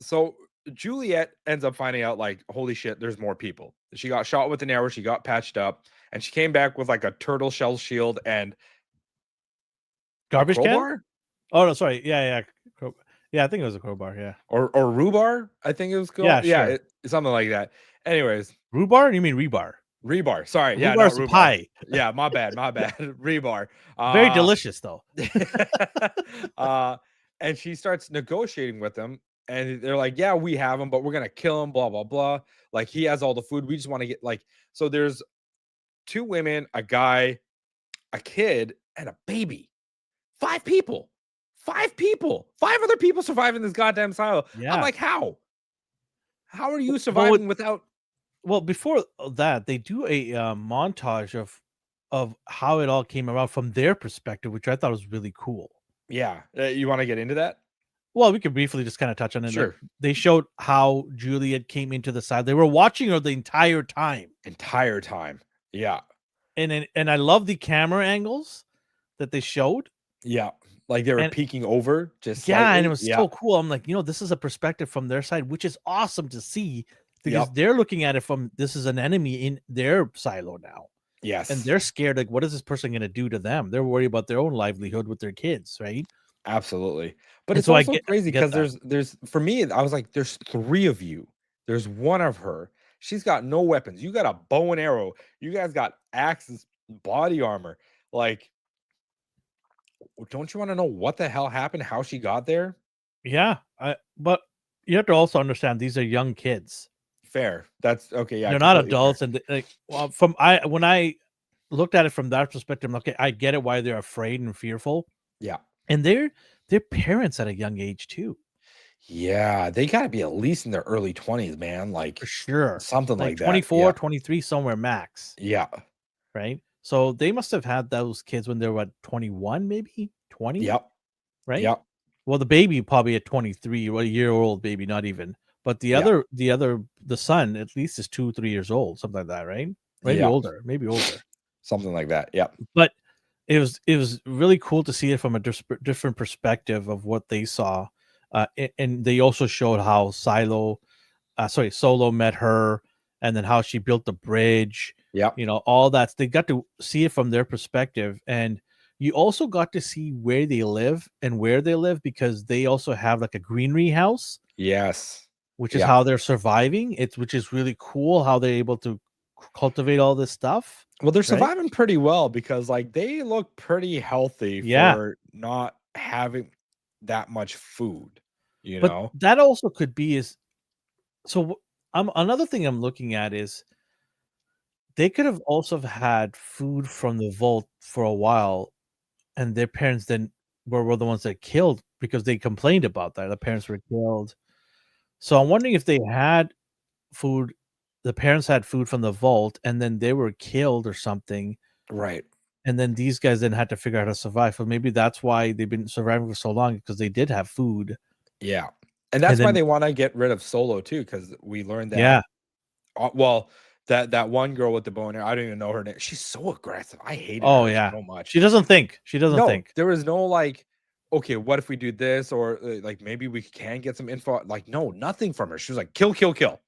So Juliet ends up finding out, like, holy shit, there's more people. She got shot with an arrow, she got patched up, and she came back with like a turtle shell shield and garbage crowbar? Can? Oh no, sorry. Yeah. Yeah, I think it was a crowbar, yeah. Or rhubarb, I think it was called. Yeah, Yeah, sure. something like that. Anyways. Rhubarb? You mean rebar? Rebar. Sorry. Yeah, Rhubar's not rhubarb. pie. Yeah, my bad. Rebar. Very delicious though. And she starts negotiating with them, and they're like, yeah, we have him, but we're gonna kill him, blah blah blah. Like, he has all the food, we just want to get, like, so there's 2 women, a guy, a kid, and a baby. 5 people. 5 people. 5 other people surviving this goddamn silo. Yeah. I'm like, how are you surviving without? Well, before that, they do a montage of how it all came around from their perspective, which I thought was really cool. Yeah. You want to get into that? Well, we could briefly just kind of touch on it. Sure. Like, they showed how Juliet came into the side. They were watching her the entire time. Yeah. And I love the camera angles that they showed. Yeah. Like, they were peeking over just slightly. Yeah, and it was so cool. I'm like, this is a perspective from their side, which is awesome to see, because they're looking at it from, this is an enemy in their silo now. Yes. And they're scared, like, what is this person going to do to them? They're worried about their own livelihood with their kids, right? Absolutely. But it's so also crazy because there's for me, I was like, there's 3 of you. There's 1 of her. She's got no weapons. You got a bow and arrow. You guys got axes, body armor. Like, don't you want to know what the hell happened? How she got there? Yeah, but you have to also understand, these are young kids. Fair. That's okay. Yeah, they're not adults, fair. And like, when I looked at it from that perspective, I'm okay, I get it why they're afraid and fearful. Yeah, and they're parents at a young age too. Yeah, they got to be at least in their early 20s, man. Like, for sure, something like that. 24, 23, somewhere max. Yeah. Right. So they must have had those kids when they were 21, maybe 20. Yep. Right. Yep. Well, the baby probably at 23, or a year-old baby, not even. But the son at least is 2-3 years old, something like that, right? Maybe older. Something like that. Yeah. But it was really cool to see it from a different perspective of what they saw. And they also showed how Solo met her, and then how she built the bridge. Yeah. All that. They got to see it from their perspective. And you also got to see where they live, because they also have like a greenery house. Yes. Which is how they're surviving. Which is really cool how they're able to cultivate all this stuff. Well, they're surviving pretty well, because like they look pretty healthy for not having that much food, but that also could be another thing I'm looking at is they could have also had food from the vault for a while, and their parents then were the ones that killed, because they complained about that. The parents were killed. So I'm wondering if they had food, the parents had food from the vault, and then they were killed or something. Right. And then these guys then had to figure out how to survive. So maybe that's why they've been surviving for so long, because they did have food. Yeah. And that's why they want to get rid of Solo too, because we learned that. Yeah. Well, that one girl with the bow and arrow, I don't even know her name. She's so aggressive. I hated Oh her yeah. so much. She doesn't think. She doesn't No, think. there was no like, okay, what if we do this? Or like maybe we can get some info. Like, no, nothing from her. She was like, kill, kill, kill.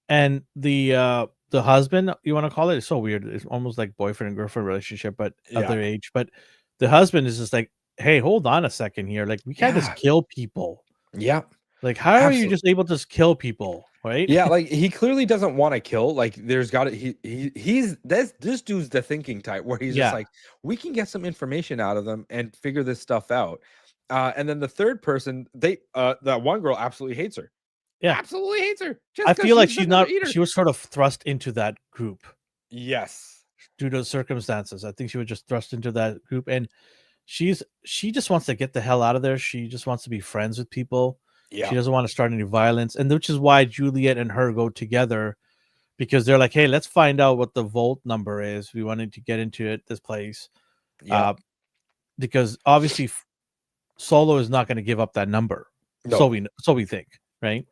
And the husband, you want to call it? It's so weird. It's almost like boyfriend and girlfriend relationship, but of Yeah. their age. But the husband is just like, hey, hold on a second here. Like, we can't just Yeah. kill people. Yeah. Like, how are you Absolutely. just able to just kill people? Right? Yeah, like he clearly doesn't want to kill. Like there's got to he's this dude's the thinking type where he's just Yeah. like, we can get some information out of them and figure this stuff out. And then the third person, that one girl absolutely hates her. Yeah. Absolutely hates her I just because feel like she's she's another not eater. she was sort of thrust into that group Yes. due to circumstances. I think she was just thrust into that group, and she just wants to get the hell out of there. She just wants to be friends with people. She Yeah. doesn't want to start any violence, and which is why Juliet and her go together, because they're like, "Hey, let's find out what the vault number is. We wanted to get into this place, Yeah. uh, because obviously Solo is not going to give up that number. No. So we think, right?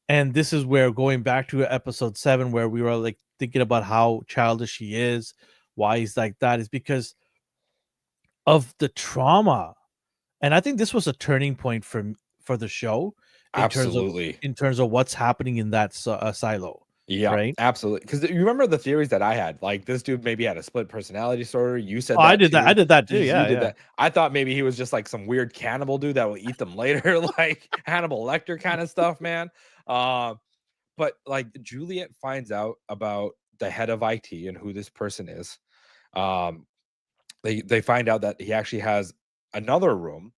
And this is where, going back to episode 7, where we were like thinking about how childish he is, why he's like that, is because of the trauma. And I think this was a turning point for the show in terms of Absolutely. what's happening in that silo, Yeah, right? absolutely. Because you remember the theories that I had, like this dude maybe had a split personality disorder. You Oh, said that I too. did that too. You Yeah, did yeah, that. I thought maybe he was just like some weird cannibal dude that will eat them later, like Hannibal Lecter kind of stuff, man. Uh, but like Juliet finds out about the head of IT and who this person is. Um, they find out that he actually has another room,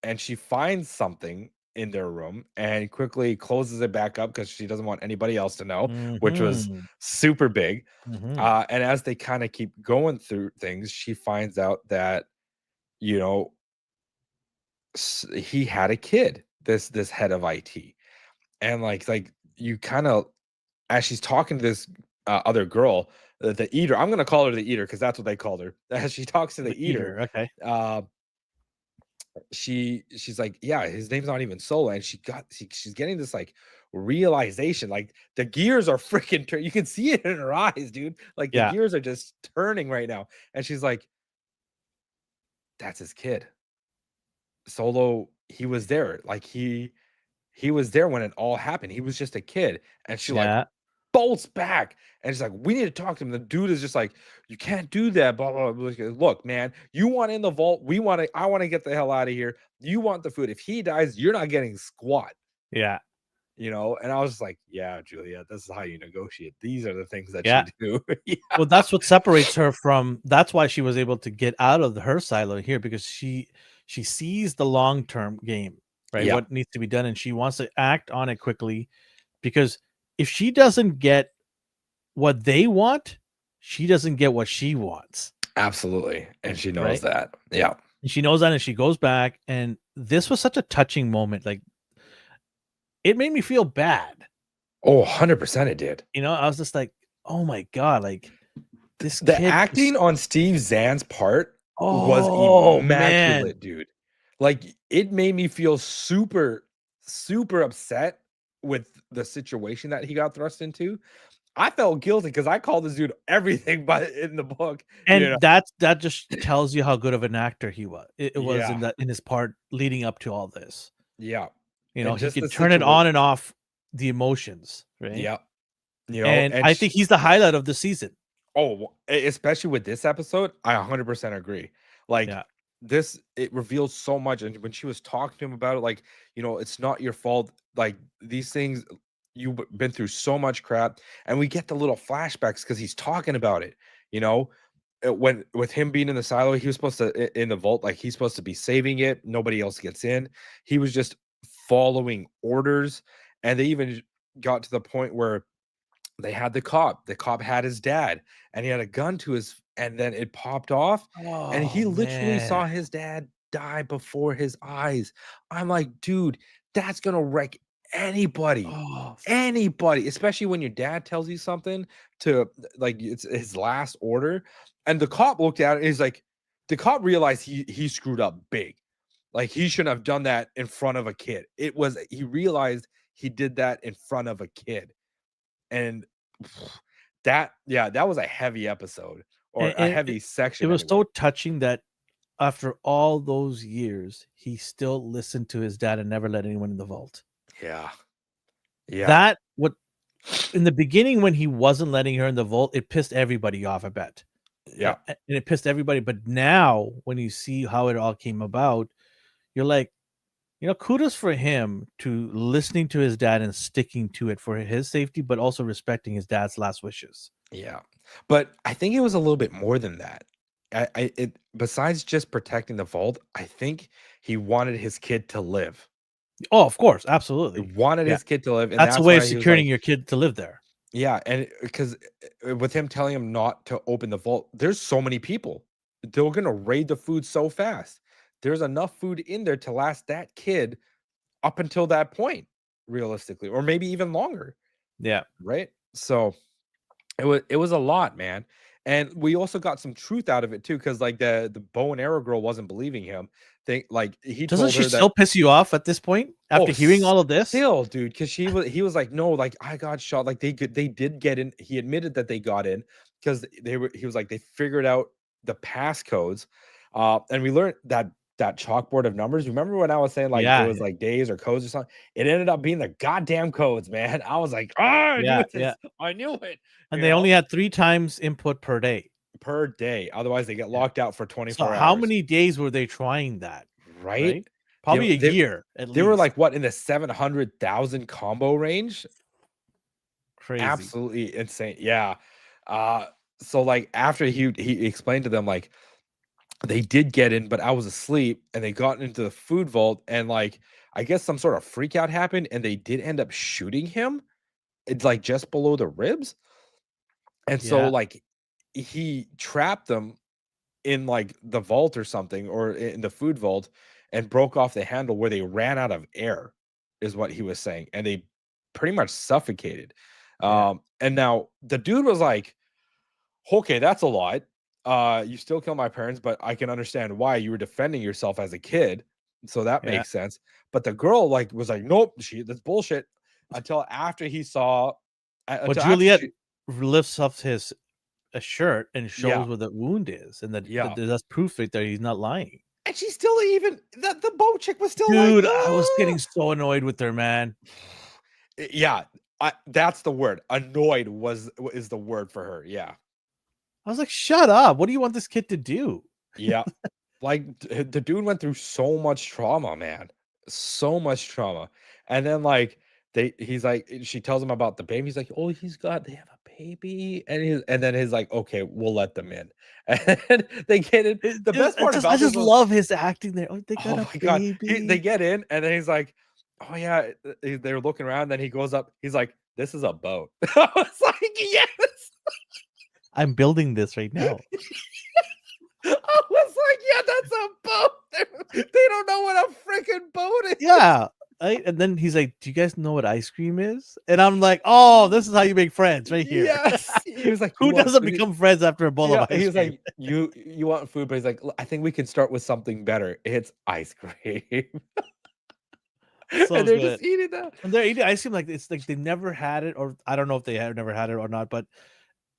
and she finds something in their room and quickly closes it back up because she doesn't want anybody else to know, which was hmm super big. hmm And as they kind of keep going through things, she finds out that, you know, he had a kid, this head of IT. And like you kind of, as she's talking to this other girl, the eater, I'm gonna call her the eater because that's what they called her. As she talks to The the eater, eater. Okay. uh, she's like, yeah, his name's not even Solo, and she's getting this like realization, like the gears are freaking you can see it in her eyes, dude, like the Yeah. gears are just turning right now. And she's like, that's his kid. Solo, he was there, like he was there when it all happened. He was just a kid. And she like Yeah. bolts back, and she's like, we need to talk to him. The dude is just like, you can't do that, blah blah blah. Look, man, you want in the vault, I want to get the hell out of here. You want the food. If he dies, you're not getting squat, Yeah. and I was just like, yeah, Julia, this is how you negotiate. These are the things that Yeah. you do. Yeah. Well, that's what separates her from. That's why she was able to get out of her silo here, because she sees the long term game, right? Yeah, What needs to be done, and she wants to act on it quickly. Because if she doesn't get what they want, she doesn't get what she wants, absolutely, and she knows right? that. Yeah. And she knows that, and she goes back. And this was such a touching moment. Like, it made me feel bad. Oh, 100% it did. I was just like, oh my god, like this The kid acting just. on Steve Zan's part was Oh man, immaculate, dude. Like, it made me feel super, super upset with the situation that he got thrust into. I felt guilty because I called this dude everything but in the book, you know? and that just tells you how good of an actor he was. It was Yeah, in his part leading up to all this. yeah. And He just the could turn it situation. on and off the emotions, right? Yeah, And and I think he's the highlight of the season. oh, especially with this episode, I 100% agree. Like Yeah. this, it reveals so much. And when she was talking to him about it, like, it's not your fault. Like these things, you've been through so much crap. And we get the little flashbacks because he's talking about it, you know. When with him being in the silo, he was supposed to in the vault, like he's supposed to be saving it. Nobody else gets in. He was just following orders. And they even got to the point where they had the cop. The cop had his dad, and he had a gun to his, and then it popped off, and Oh he literally man. saw his dad die before his eyes. I'm like, dude, that's gonna wreck anybody. Oh Anybody, especially when your dad tells you something to like it's his last order. And the cop looked at it and he's like, the cop realized he screwed up big. Like he shouldn't have done that in front of a kid. He realized he did that in front of a kid. And that was a heavy episode, or And, a and heavy it section was so anyway. touching that after all those years, he still listened to his dad and never let anyone in the vault. Yeah. Yeah. That what in the beginning when he wasn't letting her in the vault, it pissed everybody off, I bet. Yeah. And it pissed everybody. But now when you see how it all came about, you're like, kudos for him to listening to his dad and sticking to it for his safety, but also respecting his dad's last wishes. Yeah. But I think it was a little bit more than that. It besides just protecting the vault, I think he wanted his kid to live. Oh, of course, He absolutely. wanted Yeah. his kid to live, and That's a that's way of why he was securing like, your kid to live there. yeah, and because with him telling him not to open the vault, there's so many people. They're gonna raid the food so fast. There's enough food in there to last that kid up until that point, realistically, or maybe even longer, Yeah. right? So it was a lot, man. And we also got some truth out of it too, because like the bow and arrow girl wasn't believing him. Think like he Doesn't told she her that, still piss you off at this point oh, after hearing all of this? still, dude, because he was like, no, like I got shot. Like they did get in. He admitted that they got in because he was like, they figured out the passcodes. And we learned that chalkboard of numbers. Remember when I was saying like it Yeah, was like days or codes or something? It ended up being the goddamn codes, man. I was like, oh, I knew yeah, yeah. this. I knew it, And you they know, only had 3 times input per day. per day. Otherwise, they get Yeah. locked out for So 24 how hours, many days were they trying that, right? right? They, Probably a they, year at they were least. like what, in the 700,000 combo range? Crazy. Absolutely insane. Yeah. Uh, so like after he explained to them like they did get in, but I was asleep and they got into the food vault and like I guess some sort of freak out happened and they did end up shooting him. It's like just below the ribs. And so Yeah, like he trapped them in like the vault or something, or in the food vault, and broke off the handle where they ran out of air, is what he was saying. And they pretty much suffocated. yeah. And now the dude was like, okay, that's a lot. You still kill my parents, but I can understand why you were defending yourself as a kid. So that Yeah. makes sense. But the girl like was like, nope, that's bullshit. Until after he saw, But until after Juliet she, lifts up his a shirt and yeah, shows where the wound is, and yeah. that's proof right there he's not lying. And she still even the boat chick was still like, Dude, I was no. getting so annoyed with her, man. Yeah, that's the word. Annoyed is the word for her. Yeah, I was like, "Shut up. What do you want this kid to do?" yeah. Like the dude went through so much trauma, man, so much trauma. And then like he's like, she tells him about the baby. He's like, oh, they have a baby, and then he's like, okay, we'll let them in, and they get in. The best part I about this just was, love his acting there. "Oh, they got oh a my god, they baby." get in, and then he's like, oh yeah, they're looking around. Then he goes up. He's like, this is a boat. I was like, yes. I'm building this right now. I was like, yeah, that's a boat. They don't know what a freaking boat is. Yeah, right? And then he's like, "Do you guys know what ice cream is?" And I'm like, "Oh, this is how you make friends right here." Yes. He was like, you Who want doesn't food? become friends after a bowl of Yeah, he ice was cream? like, you want food, but he's like, I think we can start with something better. It's ice cream. So And they're good. just eating that. And they're eating ice cream like it's like they never had it, or I don't know if they have never had it or not, but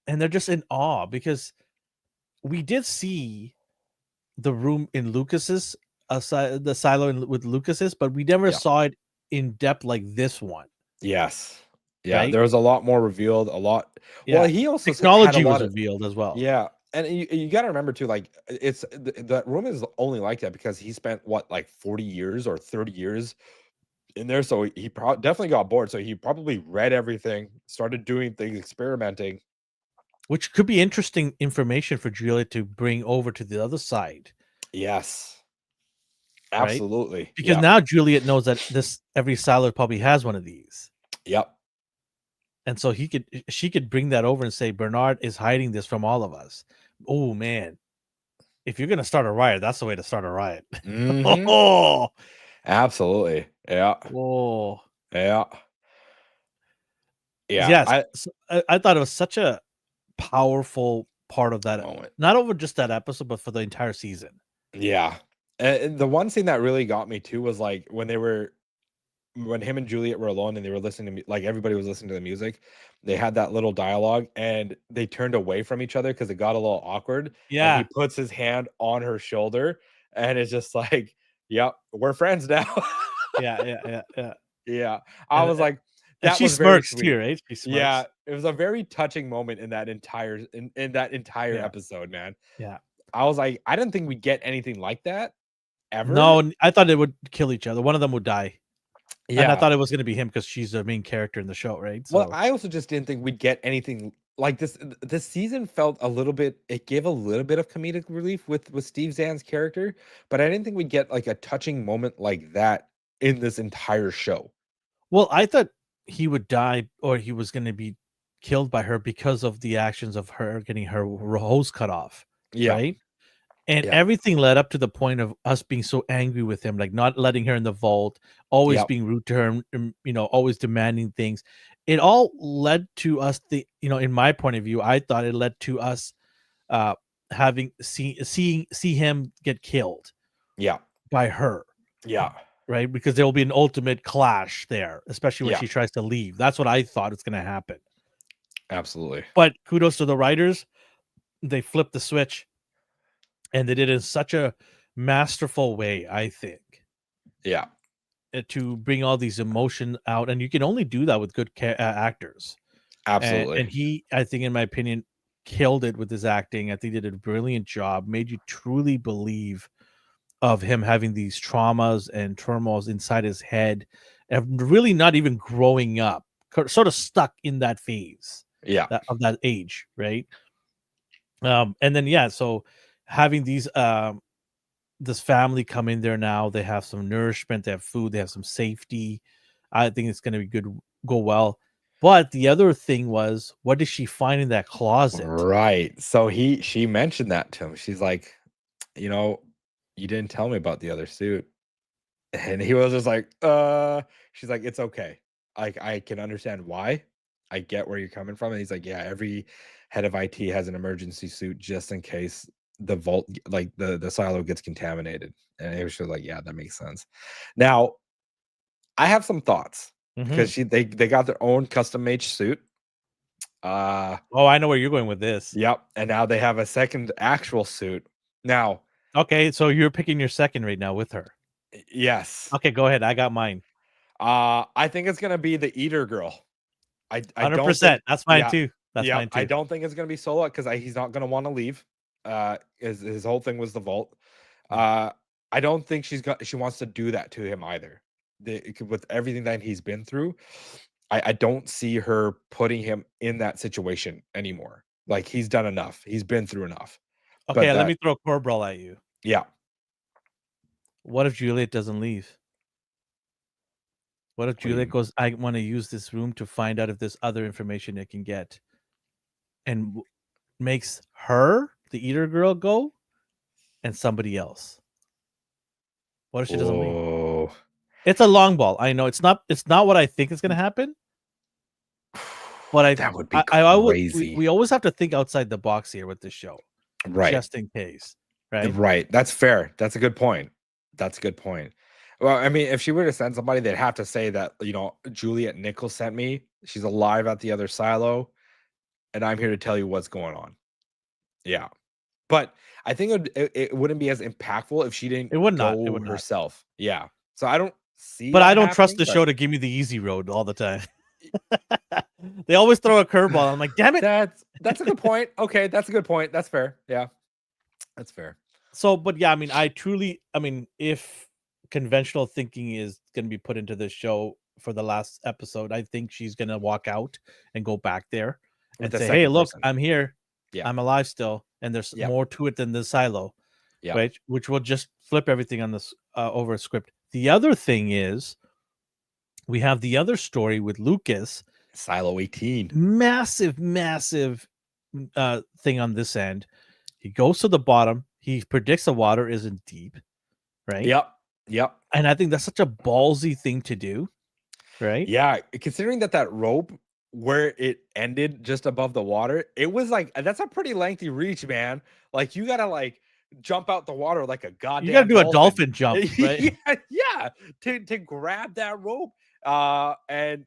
and they're just in awe because we did see the room in Lucas's the silo with Lucas's, but we never Yeah. saw it in depth like this one, Yes. Yeah, right? there was a lot more revealed, a lot. Well, Yeah. he also had a Technology was lot of, revealed as well, yeah, and you gotta remember too, like, that room is only like that because he spent, what, like, 40 years or 30 years in there, so he definitely got bored, so he probably read everything, started doing things, experimenting. which could be interesting information for Julia to bring over to the other side, Yes, right? absolutely. Because Yep, now Juliet knows that this every silo probably has one of these. yep. And so she could bring that over and say, Bernard is hiding this from all of us. Oh man, if you're gonna start a riot, that's the way to start a riot. Mhm. oh, Absolutely. Yeah, oh, yeah, yeah, yes. So I thought it was such a powerful part of that, moment. not over just that episode, but for the entire season. Yeah, and the one scene that really got me too was, like, when they were when him and Juliet were alone and they were listening to me, like everybody was listening to the music, they had that little dialogue and they turned away from each other because it got a little awkward. And he Yeah, puts his hand on her shoulder and it's just like, yep, we're friends now. yeah. Yeah. I And was like, and that she was very smirks too, sweet. right? She Yeah, smirks. it was a very touching moment in that entire Yeah, episode, man. yeah. I was like, I didn't think we'd get anything like that ever. No, I thought they would kill each other. One of them would die, and I Yeah. thought it was gonna be him because she's the main character in the show, right? Well, So, I also just didn't think we'd get anything like this. This season felt a little bit. It gave a little bit of comedic relief with Steve Zahn's character, but I didn't think we'd get like a touching moment like that in this entire show. well, I thought he would die or he was gonna be killed by her because of the actions of her getting her hose cut off, Yeah, right? And yeah, everything led up to the point of us being so angry with him, like not letting her in the vault, always yeah, being rude to her, always demanding things. It all led to us, in my point of view, I thought it led to us uh having see him get killed yeah, by her, yeah, right? Because there will be an ultimate clash there, especially when yeah. she tries to leave. That's what I thought is going to happen. Absolutely. But kudos to the writers. They flipped the switch and they did it in such a masterful way, I think, Yeah, to bring all these emotion out. And you can only do that with good actors. And absolutely. he, I think, in my opinion, killed it with his acting. I think he did a brilliant job, made you truly believe of him having these traumas and turmoils inside his head and really not even growing up, sort of stuck in that phase Yeah, of that age, right? And then yeah, so having this family come in there now, they have some nourishment, they have food, they have some safety. I think it's going to be good, go well. But the other thing was, what did she find in that closet? right. So she mentioned that to him. She's like, you know, you didn't tell me about the other suit. And he was just like, she's like, it's okay. Like, I can understand why. I get where you're coming from. And he's like, yeah, every head of IT has an emergency suit just in case the vault, like the silo gets contaminated. And he was just like, yeah, that makes sense. Now, I have some thoughts Hmm. because they got their own custom made suit. Uh, Oh, I know where you're going with this. yep. And now they have a second actual suit. Now, Okay, so you're picking your second right now with her. yes. Okay, go ahead. I got mine. I think it's gonna be the Eater girl. I don't think 100%. That's mine yeah, too. That's yep, mine I too. don't think it's gonna be Solo because he's not gonna wanna leave. His whole thing was the vault. Yeah. Uh, I don't think she wants to do that to him either. With everything that he's been through, I don't see her putting him in that situation anymore. Like, he's done enough. He's been through enough. But Okay, let me throw a curveball at you. yeah. What if Juliet doesn't leave? What if What do Juliet you goes, I want to use this room to find out if there's other information it can get, and makes her, the eater girl, go and somebody else? What if she doesn't leave? Oh. It's a long ball. I know it's not what I think is gonna happen, but That would be I would crazy. we always have to think outside the box here with this show, Right. just in case. Right? Right, that's fair. That's a good point. That's a good point. Well, I mean, if she were to send somebody, they'd have to say that, Juliet Nichols sent me. She's alive at the other silo, and I'm here to tell you what's going on. Yeah. But I think it wouldn't be as impactful if she didn't It would not. It go would not. herself. Yeah. So I don't see But I that don't trust happening, the but show to give me the easy road all the time. They always throw a curveball. I'm like, damn it. that's a good point. Okay, that's a good point. That's fair. Yeah. That's fair. So, but yeah, I mean, if conventional thinking is going to be put into this show for the last episode, I think she's going to walk out and go back there With and the say, "Hey, second look, person. I'm here. Yeah. I'm alive still, and there's Yep. more to it than the silo." Yep. Right? Which will just flip everything on this over a script. The other thing is, we have the other story with Lucas, Silo 18. massive thing on this end. He goes to the bottom. He predicts the water isn't deep, right? Yep. Yep. And I think that's such a ballsy thing to do, right? Yeah, considering that rope where it ended just above the water, it was like that's a pretty lengthy reach, man. Like, you gotta like jump out the water like a You got to goddamn do a dolphin. dolphin jump, right? Yeah, yeah, to grab that rope. And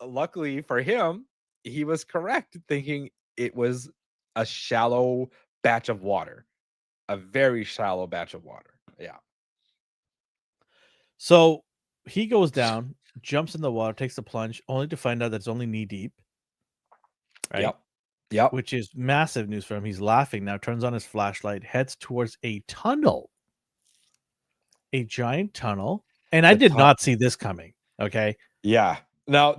luckily for him, he was correct, thinking it was a shallow batch of water, a very shallow batch of water. Yeah. So he goes down, jumps in the water, takes the plunge, only to find out that it's only knee deep, right? Yep. Yep. Which is massive news for him. He's laughing now, turns on his flashlight, heads towards a tunnel, a giant tunnel. And I The did ton- not see this coming. Okay. yeah. Now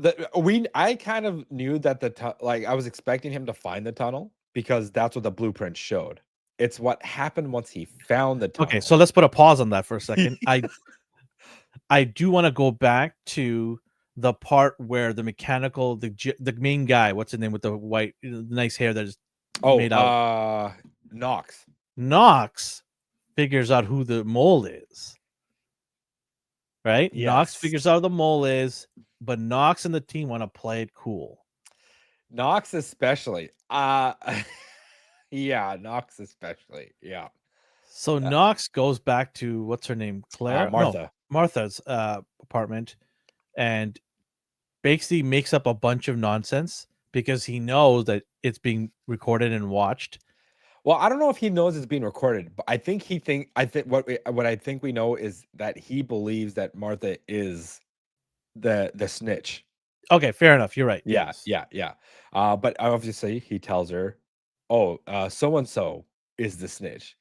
I kind of knew that like I was expecting him to find the tunnel because that's what the blueprint showed. It's what happened once he found the tunnel. Okay. So let's put a pause on that for a second. I do want to go back to the part where the mechanical, the main guy, what's his name with the white, nice hair that is made out. Knox. Knox figures out who the mole is. Right? Knox Yes. figures out who the mole is, but Knox and the team want to play it cool. Knox especially. Yeah, Knox especially. Yeah. So Knox goes back to what's her name? Claire? No, Martha. Martha's apartment, and basically makes up a bunch of nonsense because he knows that it's being recorded and watched. Well, I don't know if he knows it's being recorded, but I think what I think we know is that he believes that Martha is the snitch. Okay, fair enough. You're right. Yeah, Yes. yeah, yeah. But obviously he tells her, "Oh, so and so is the snitch."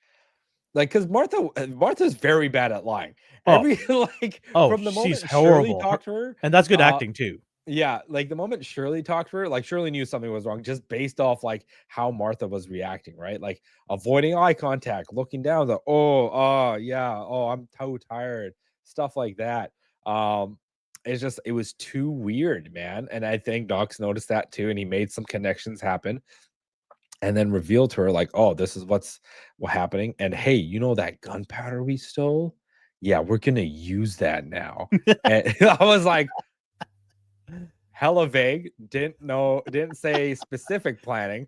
Like, because Martha's very bad at lying. Oh, Every like oh, from the she's moment Shirley horrible. talked to her, And that's good acting too. yeah, like the moment Shirley talked to her, like Shirley knew something was wrong just based off like how Martha was reacting, right? Like avoiding eye contact, looking down, the yeah, I'm so tired, stuff like that. Um, it was too weird, man. And I think Knox noticed that too, and he made some connections happen and then revealed to her, like, oh, this is what's happening. And hey, you know that gunpowder we stole? Yeah, we're gonna use that now. And I was like, hella vague, didn't say specific planning.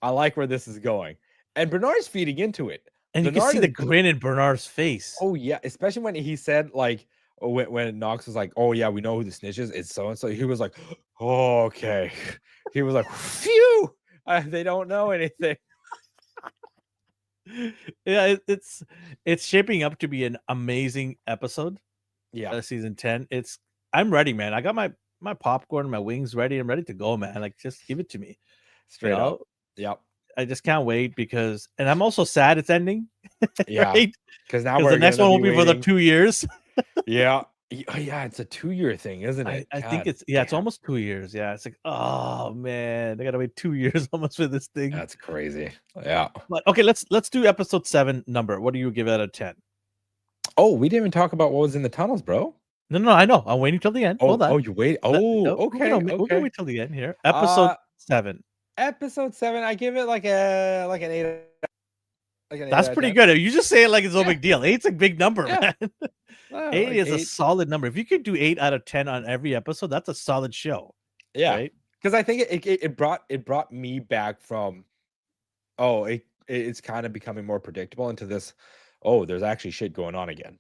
I like where this is going. And Bernard's feeding into it. And you can see the grin in Bernard's face. Oh yeah, especially when he said like when Knox was like, "Oh yeah, we know who the snitch is. It's so and so." He was like, "Oh, okay." He was like, "Phew, they don't know anything." Yeah, it's shaping up to be an amazing episode. Yeah, Season 10. I'm ready, man. I got my popcorn, my wings ready. I'm ready to go, man. Like, just give it to me. straight up. Yep. I just can't wait because, and I'm also sad it's ending. Yeah, Right? because now Because we're the next gonna one be will be for the waiting. 2 years. Yeah. Yeah, it's a 2-year thing, isn't it? I think God it's damn. almost 2 years. Yeah, it's like, oh man, they gotta wait 2 years almost for this thing. That's crazy. Yeah. But okay, let's do episode 7 number. What do you give out of 10? Oh, we didn't even talk about what was in the tunnels, bro. No, I know. I'm waiting till the end. Hold on. You wait. No, Okay, we're gonna okay. wait till the end here. Episode 7. Episode 7, I give it like an 8, like an 8 That's out of pretty 10. good. You just say it like it's no Yeah. big deal. 8's a big number, Yeah. man. Oh, 8 like is a 8. solid number. If you could do 8 out of 10 on every episode, that's a solid show. Yeah. Right? Because I think it brought me back from it's kind of becoming more predictable into this. Oh, there's actually shit going on again.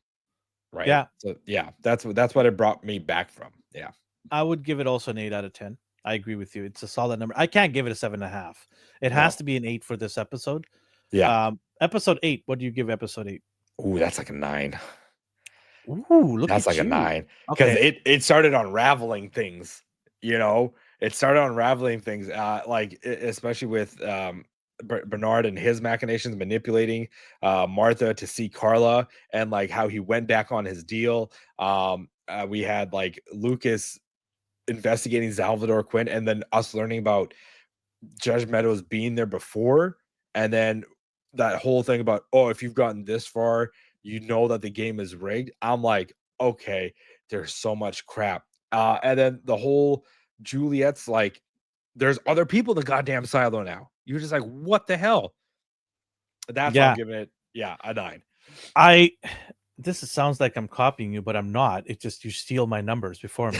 Right. Yeah. So yeah, that's what it brought me back from. Yeah. I would give it also an 8 out of 10. I agree with you. It's a solid number. I can't give it a 7.5. It has No. to be an 8 for this episode. Yeah. Episode 8. What do you give episode 8? Ooh, that's like a 9. Ooh, look That's at like a you. 9 because Okay. it started unraveling things. It started unraveling things. Especially with Bernard and his machinations, manipulating Martha to see Carla, and like how he went back on his deal. We had like Lucas investigating Salvador Quinn, and then us learning about Judge Meadows being there before, and then that whole thing about, oh, if you've gotten this far, you know that the game is rigged. I'm like, okay, there's so much crap. And then the whole Juliet's like, there's other people in the goddamn silo now. You're just like, what the hell? That's why I'm giving it, a 9. Sounds like I'm copying you, but I'm not. It's just you steal my numbers before me.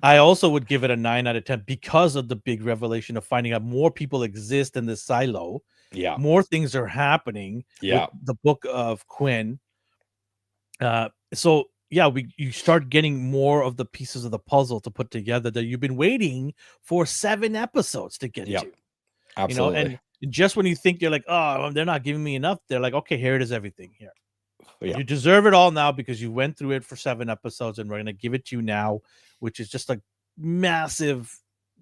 I also would give it a 9 out of 10 because of the big revelation of finding out more people exist in this silo. Yeah. More things are happening with the book of Quinn. So yeah, you start getting more of the pieces of the puzzle to put together that you've been waiting for 7 episodes to get Yep, to. absolutely. And just when you think you're like, oh, they're not giving me enough, they're like, okay, here it is, everything here. Yeah, You deserve it all now because you went through it for 7 episodes, and we're gonna give it to you now, which is just a massive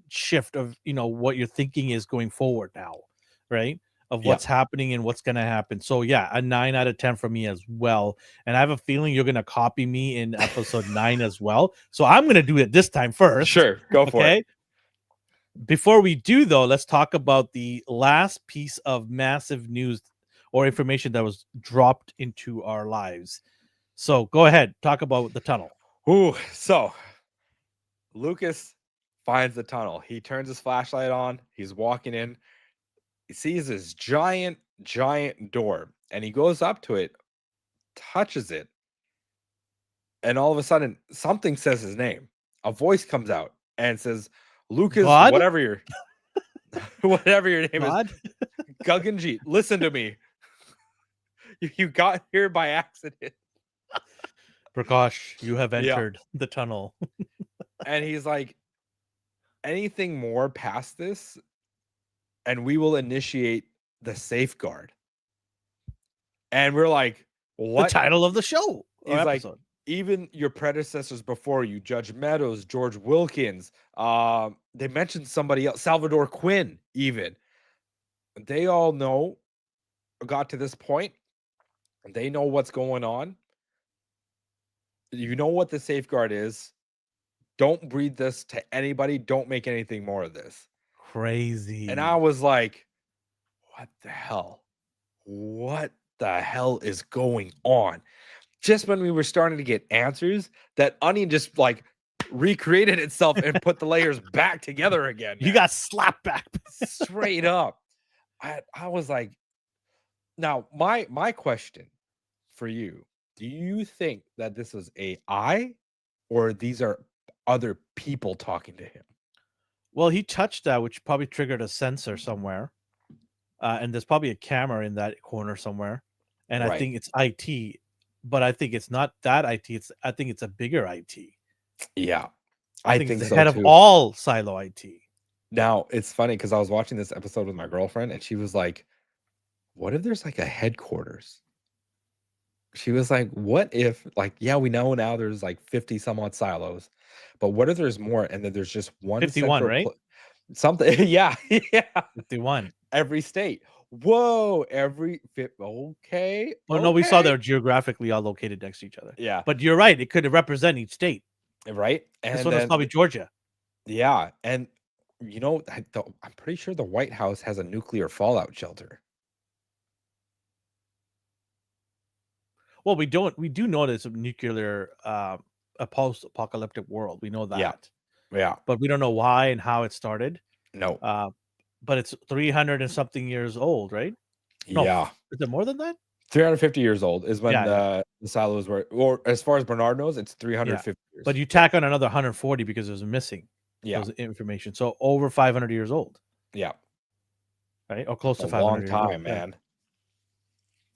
shift of what your thinking is going forward now, right? Of yeah. what's happening and what's gonna happen. So yeah, a 9 out of 10 for me as well. And I have a feeling you're gonna copy me in episode 9 as well. So I'm gonna do it this time first. Sure, go for it. Okay. Before we do, though, let's talk about the last piece of massive news or information that was dropped into our lives. So go ahead, talk about the tunnel. Ooh, so Lucas finds the tunnel. He turns his flashlight on. He's walking in. He sees this giant door, and he goes up to it, touches it, and all of a sudden, something says his name. A voice comes out and says, "Lucas, God? whatever your name is, God? Guggenjeet, listen to me. You got here by accident." Prakash, you have Yeah, entered the tunnel. and he's like, "Anything more past this, and we will initiate the safeguard." And we're like, The "What?" title of the show or He's like, episode. "Even your predecessors before you, Judge Meadows, George Wilkins, they mentioned somebody else, Salvador Quinn, even. They all got to this point. They know what's going on. You know what the safeguard is. Don't breed this to anybody. Don't make anything more of this." And I Crazy. was like, "What the hell? What the hell is going on?" Just when we were starting to get answers, that onion just like recreated itself and put the layers back together again, You man. got slapped back. Straight up. I was like, now my question for you, do you think that this was AI or these are other people talking to him? Well, he touched that, which probably triggered a sensor somewhere. And there's probably a camera in that corner somewhere. And I Right. think it's IT, but I think it's not that IT. I think it's a bigger IT. Yeah. I I think it's think the so head of too. all silo IT. Now, it's funny because I was watching this episode with my girlfriend and she was like, "What if there's like a headquarters?" She was like, "What if, like, yeah, we know now there's like 50 some odd silos, but what if there's more and then there's just one 51, central right? something?" Yeah, yeah. 51. Every state. Whoa, every fit. Okay, Well, no, we saw okay. they're geographically all located next to each other. Yeah, But you're right, it could represent each state. right. This And one was then, probably Georgia. yeah, and I'm pretty sure the White House has a nuclear fallout shelter. Well, we do know there's a nuclear a post-apocalyptic world. We know Yeah, that. yeah. But we don't know why and how it started. No, Uh, but it's 300 and something years old, right? No, yeah. is it more than that? 350 years old is when Yeah, yeah, the silos were, or as far as Bernard knows, it's yeah. 350 But years. you Yeah, tack on another 140 because it was missing yeah, those information. So over 500 years old, yeah. right? Or close A to long 500 years old. time, Yeah. man.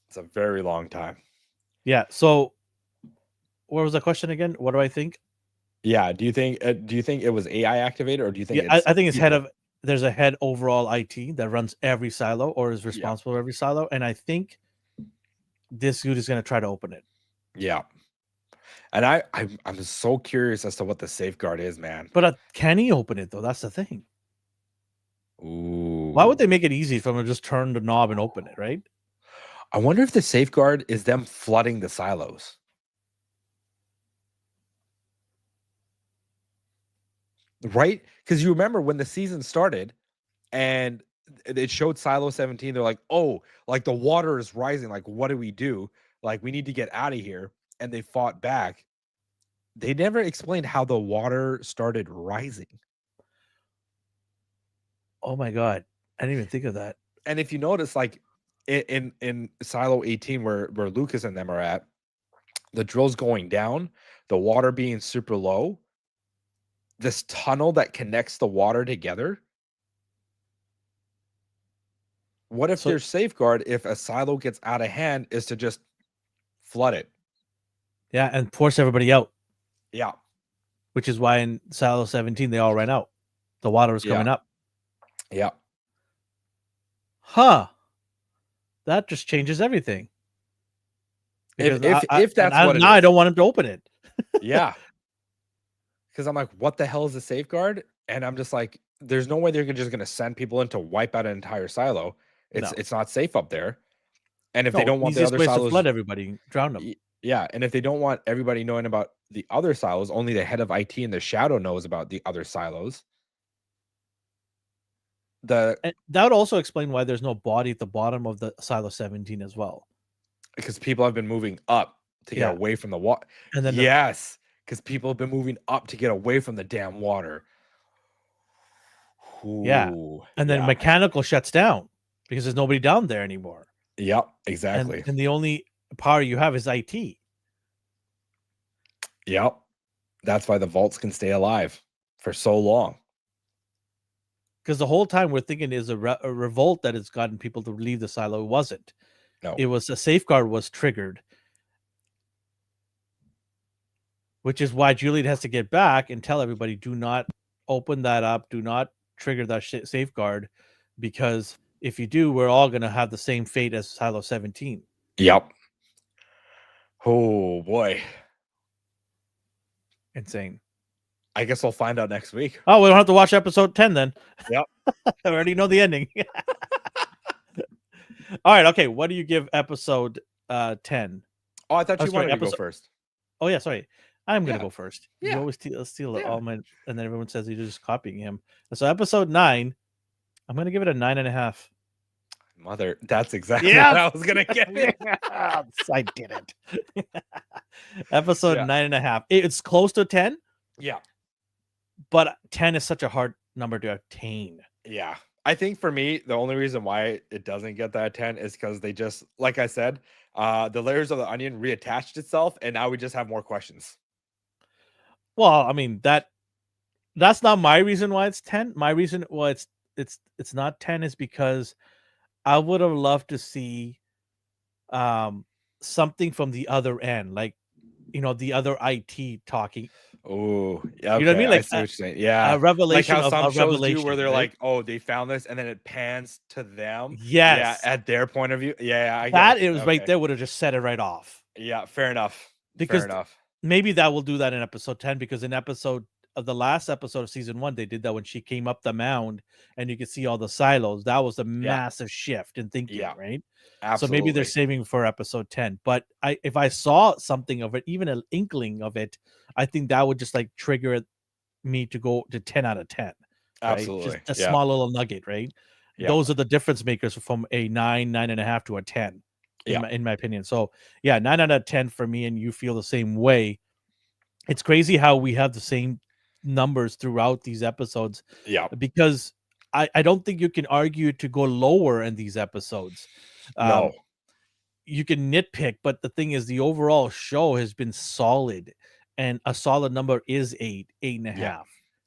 It's a very long time. Yeah. So what was the question again? What do I think? Yeah. Do you think it was AI activated, or do you think Yeah, it's I think it's people? there's a head overall IT that runs every silo or is Yeah. responsible for every silo. And I think this dude is going to try to open it. Yeah. And I'm so curious as to what the safeguard is, man. But can he open it though? That's the thing. Why would they Ooh. make it easy for him to just turn the knob and open it, right? I wonder if the safeguard is them flooding the silos. Right? Because you remember when the season started and it showed Silo 17, they're like, "Oh, like the water is rising. Like, what do we do? Like, we need to get out of here." And they fought back. They never explained how the water started rising. Oh my god. I didn't even think of that. And if you notice, like in Silo 18, where Lucas and them are at, the drill's going down, the water being super low. This tunnel that connects the water together. What if So their safeguard, if a silo gets out of hand, is to just flood it? Yeah, and force everybody out, Yeah. which is why in Silo 17 they all ran out. The water was Yeah. coming up. Yeah. Huh. That just changes everything. If Because if if that's what it now I is. don't want him to open it. Yeah. Because I'm like, what the hell is a safeguard? And I'm just like, there's no way they're just gonna send people in to wipe out an entire silo. It's No. it's not safe up there. And if they No, don't want the easiest other way is to flood silos, everybody, drown them. yeah, and if they don't want everybody knowing about the other silos, only the head of IT and the shadow knows about the other silos. The And that would also explain why there's no body at the bottom of the Silo 17 as well. Because people have been moving up to get Yeah. away from the water. And then Yes, because people have been moving up to get away from the damn water. yeah. Ooh, And then yeah. mechanical shuts down because there's nobody down there anymore. Yep, And exactly. the only power you have is IT. Yep. That's why the vaults can stay alive for so long. Because the whole time we're thinking is a revolt that has gotten people to leave the silo. It wasn't. No. It was a safeguard was triggered, which is why Juliet has to get back and tell everybody, do not open that up. Do not trigger that safeguard, because if you do, we're all going to have the same fate as Silo 17. Yep. Oh, boy. Insane. I guess we'll find out next week. Oh, we don't have to watch episode 10 then. Yep. I already know the ending. All right. Okay. What do you give episode 10? Oh, I thought you sorry, wanted to go first. Oh, yeah. Sorry. I'm going to Yeah. go first. Yeah. You always steal Yeah. all my, and then everyone says you're just copying him. So episode 9, I'm going to give it a 9.5. Mother, that's exactly what I was going to give it. I did it. Episode Yeah. 9.5. It's close to 10, Yeah. but 10 is such a hard number to attain. Yeah. I think for me, the only reason why it doesn't get that 10 is because they just, like I said, the layers of the onion reattached itself, and now we just have more questions. Well, I mean, that's not my reason why it's 10. My reason why it's not 10 is because I would have loved to see something from the other end, like, the other IT talking. Oh, yeah. You know what I mean? I Like see what you're saying. Yeah. a revelation Like how of some a shows do revelation, where they're right? like, oh, they found this, and then it pans to them. Yes. Yeah, at their point of view. Yeah, I get That it. it was right Okay. there would have just set it right off. Yeah, fair enough. Because Fair enough. maybe that will do that in episode 10, because in the last episode of season 1, they did that when she came up the mound and you could see all the silos. That was a massive shift in thinking, Yeah. right? Absolutely. So maybe they're saving for episode 10. But if I saw something of it, even an inkling of it, I think that would just like trigger me to go to 10 out of 10. Right? Absolutely. Just a small little nugget, right? Yeah. Those are the difference makers from a 9.5 to a 10, in my opinion. So yeah, 9 out of 10 for me, and you feel the same way. It's crazy how we have the same numbers throughout these episodes. Yeah. Because I don't think you can argue to go lower in these episodes. No. You can nitpick, but the thing is, the overall show has been solid, and a solid number is 8.5.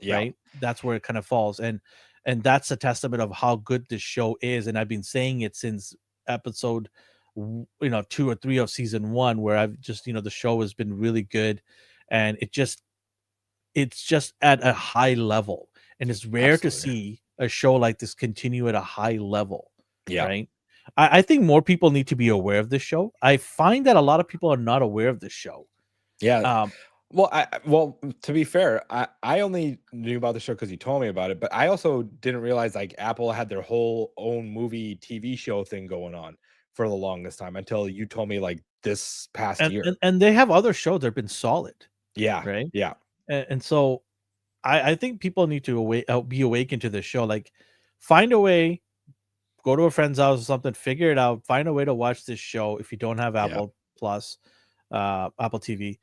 Yeah. Right? That's where it kind of falls, and that's a testament of how good this show is. And I've been saying it since episode 2 or 3 of season 1, where I've just the show has been really good, and it's just at a high level, and it's rare to see a show like this continue at a high level. Yeah. Right? I think more people need to be aware of this show. I find that a lot of people are not aware of this show. Yeah. Well, to be fair, I only knew about the show because you told me about it, but I also didn't realize like Apple had their whole own movie TV show thing going on for the longest time until you told me like this past year. And they have other shows that have been solid. Yeah. Right. Yeah. And so I think people need to be awakened to this show. Like, find a way, go to a friend's house or something, figure it out, find a way to watch this show if you don't have Apple Plus, Apple TV.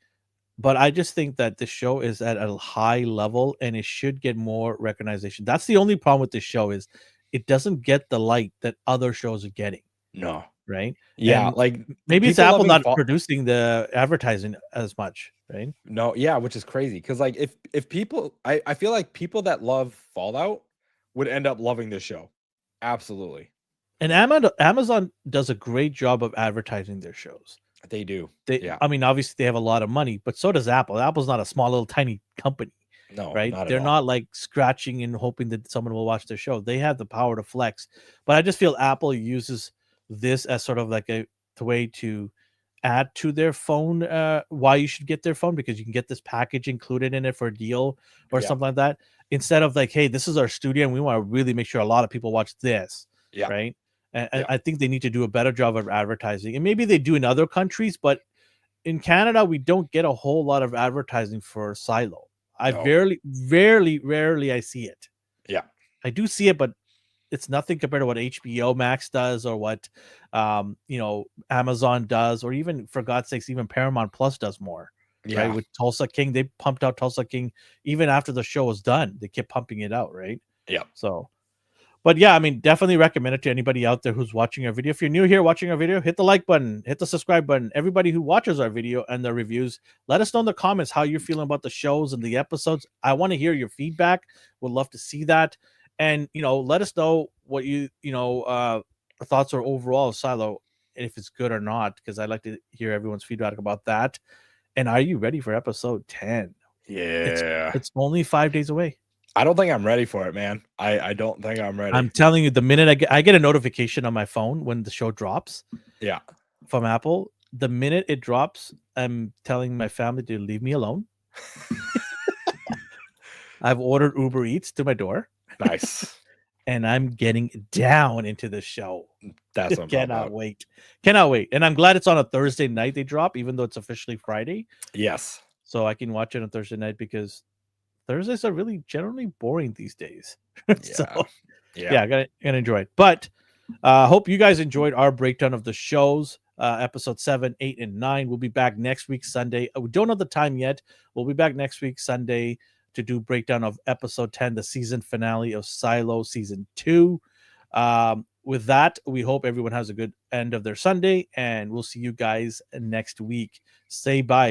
But I just think that this show is at a high level, and it should get more recognition. That's the only problem with this show, is it doesn't get the light that other shows are getting. No. Right? Yeah. And like maybe it's Apple not producing the advertising as much, right? No. Yeah. Which is crazy. Cause like if people, I feel like people that love Fallout would end up loving this show. Absolutely. And Amazon does a great job of advertising their shows. They do. They, Yeah. I mean, obviously they have a lot of money, but so does Apple. Apple's not a small little tiny company, No, right? not at They're all. not like scratching and hoping that someone will watch their show. They have the power to flex. But I just feel Apple uses this as sort of like a way to add to their phone, why you should get their phone, because you can get this package included in it for a deal or Yeah. something like that. Instead of like, hey, this is our studio and we want to really make sure a lot of people watch this, Yeah. right? And Yeah. I think they need to do a better job of advertising. And maybe they do in other countries, but in Canada, we don't get a whole lot of advertising for Silo. I No. rarely I see it. Yeah. I do see it, but it's nothing compared to what HBO Max does or what Amazon does, or even for God's sakes, even Paramount Plus does more. Right. Yeah. With Tulsa King, they pumped out Tulsa King even after the show was done. They kept pumping it out, right? Yeah. So but yeah, I mean, definitely recommend it to anybody out there who's watching our video. If you're new here watching our video, hit the like button, hit the subscribe button. Everybody who watches our video and the reviews, let us know in the comments how you're feeling about the shows and the episodes. I want to hear your feedback. Would love to see that. And let us know what thoughts are overall of Silo, and if it's good or not, because I'd like to hear everyone's feedback about that. And are you ready for episode 10? Yeah. It's only 5 days away. I don't think I'm ready for it, man. I don't think I'm ready. I'm telling you, the minute I get a notification on my phone when the show drops Yeah. from Apple, the minute it drops, I'm telling my family to leave me alone. I've ordered Uber Eats to my door, Nice. and I'm getting down into the show. That's what I'm talking Cannot about. wait. Cannot wait. And I'm glad it's on a Thursday night they drop, even though it's officially Friday. Yes. So I can watch it on Thursday night, because Thursdays are really generally boring these days. So Yeah. I gotta enjoy it. But hope you guys enjoyed our breakdown of the shows, episode 7, 8, and 9. We'll be back next week, Sunday. We don't know the time yet. We'll be back next week, Sunday, to do breakdown of episode 10, the season finale of Silo season 2. With that, we hope everyone has a good end of their Sunday, and we'll see you guys next week. Say bye.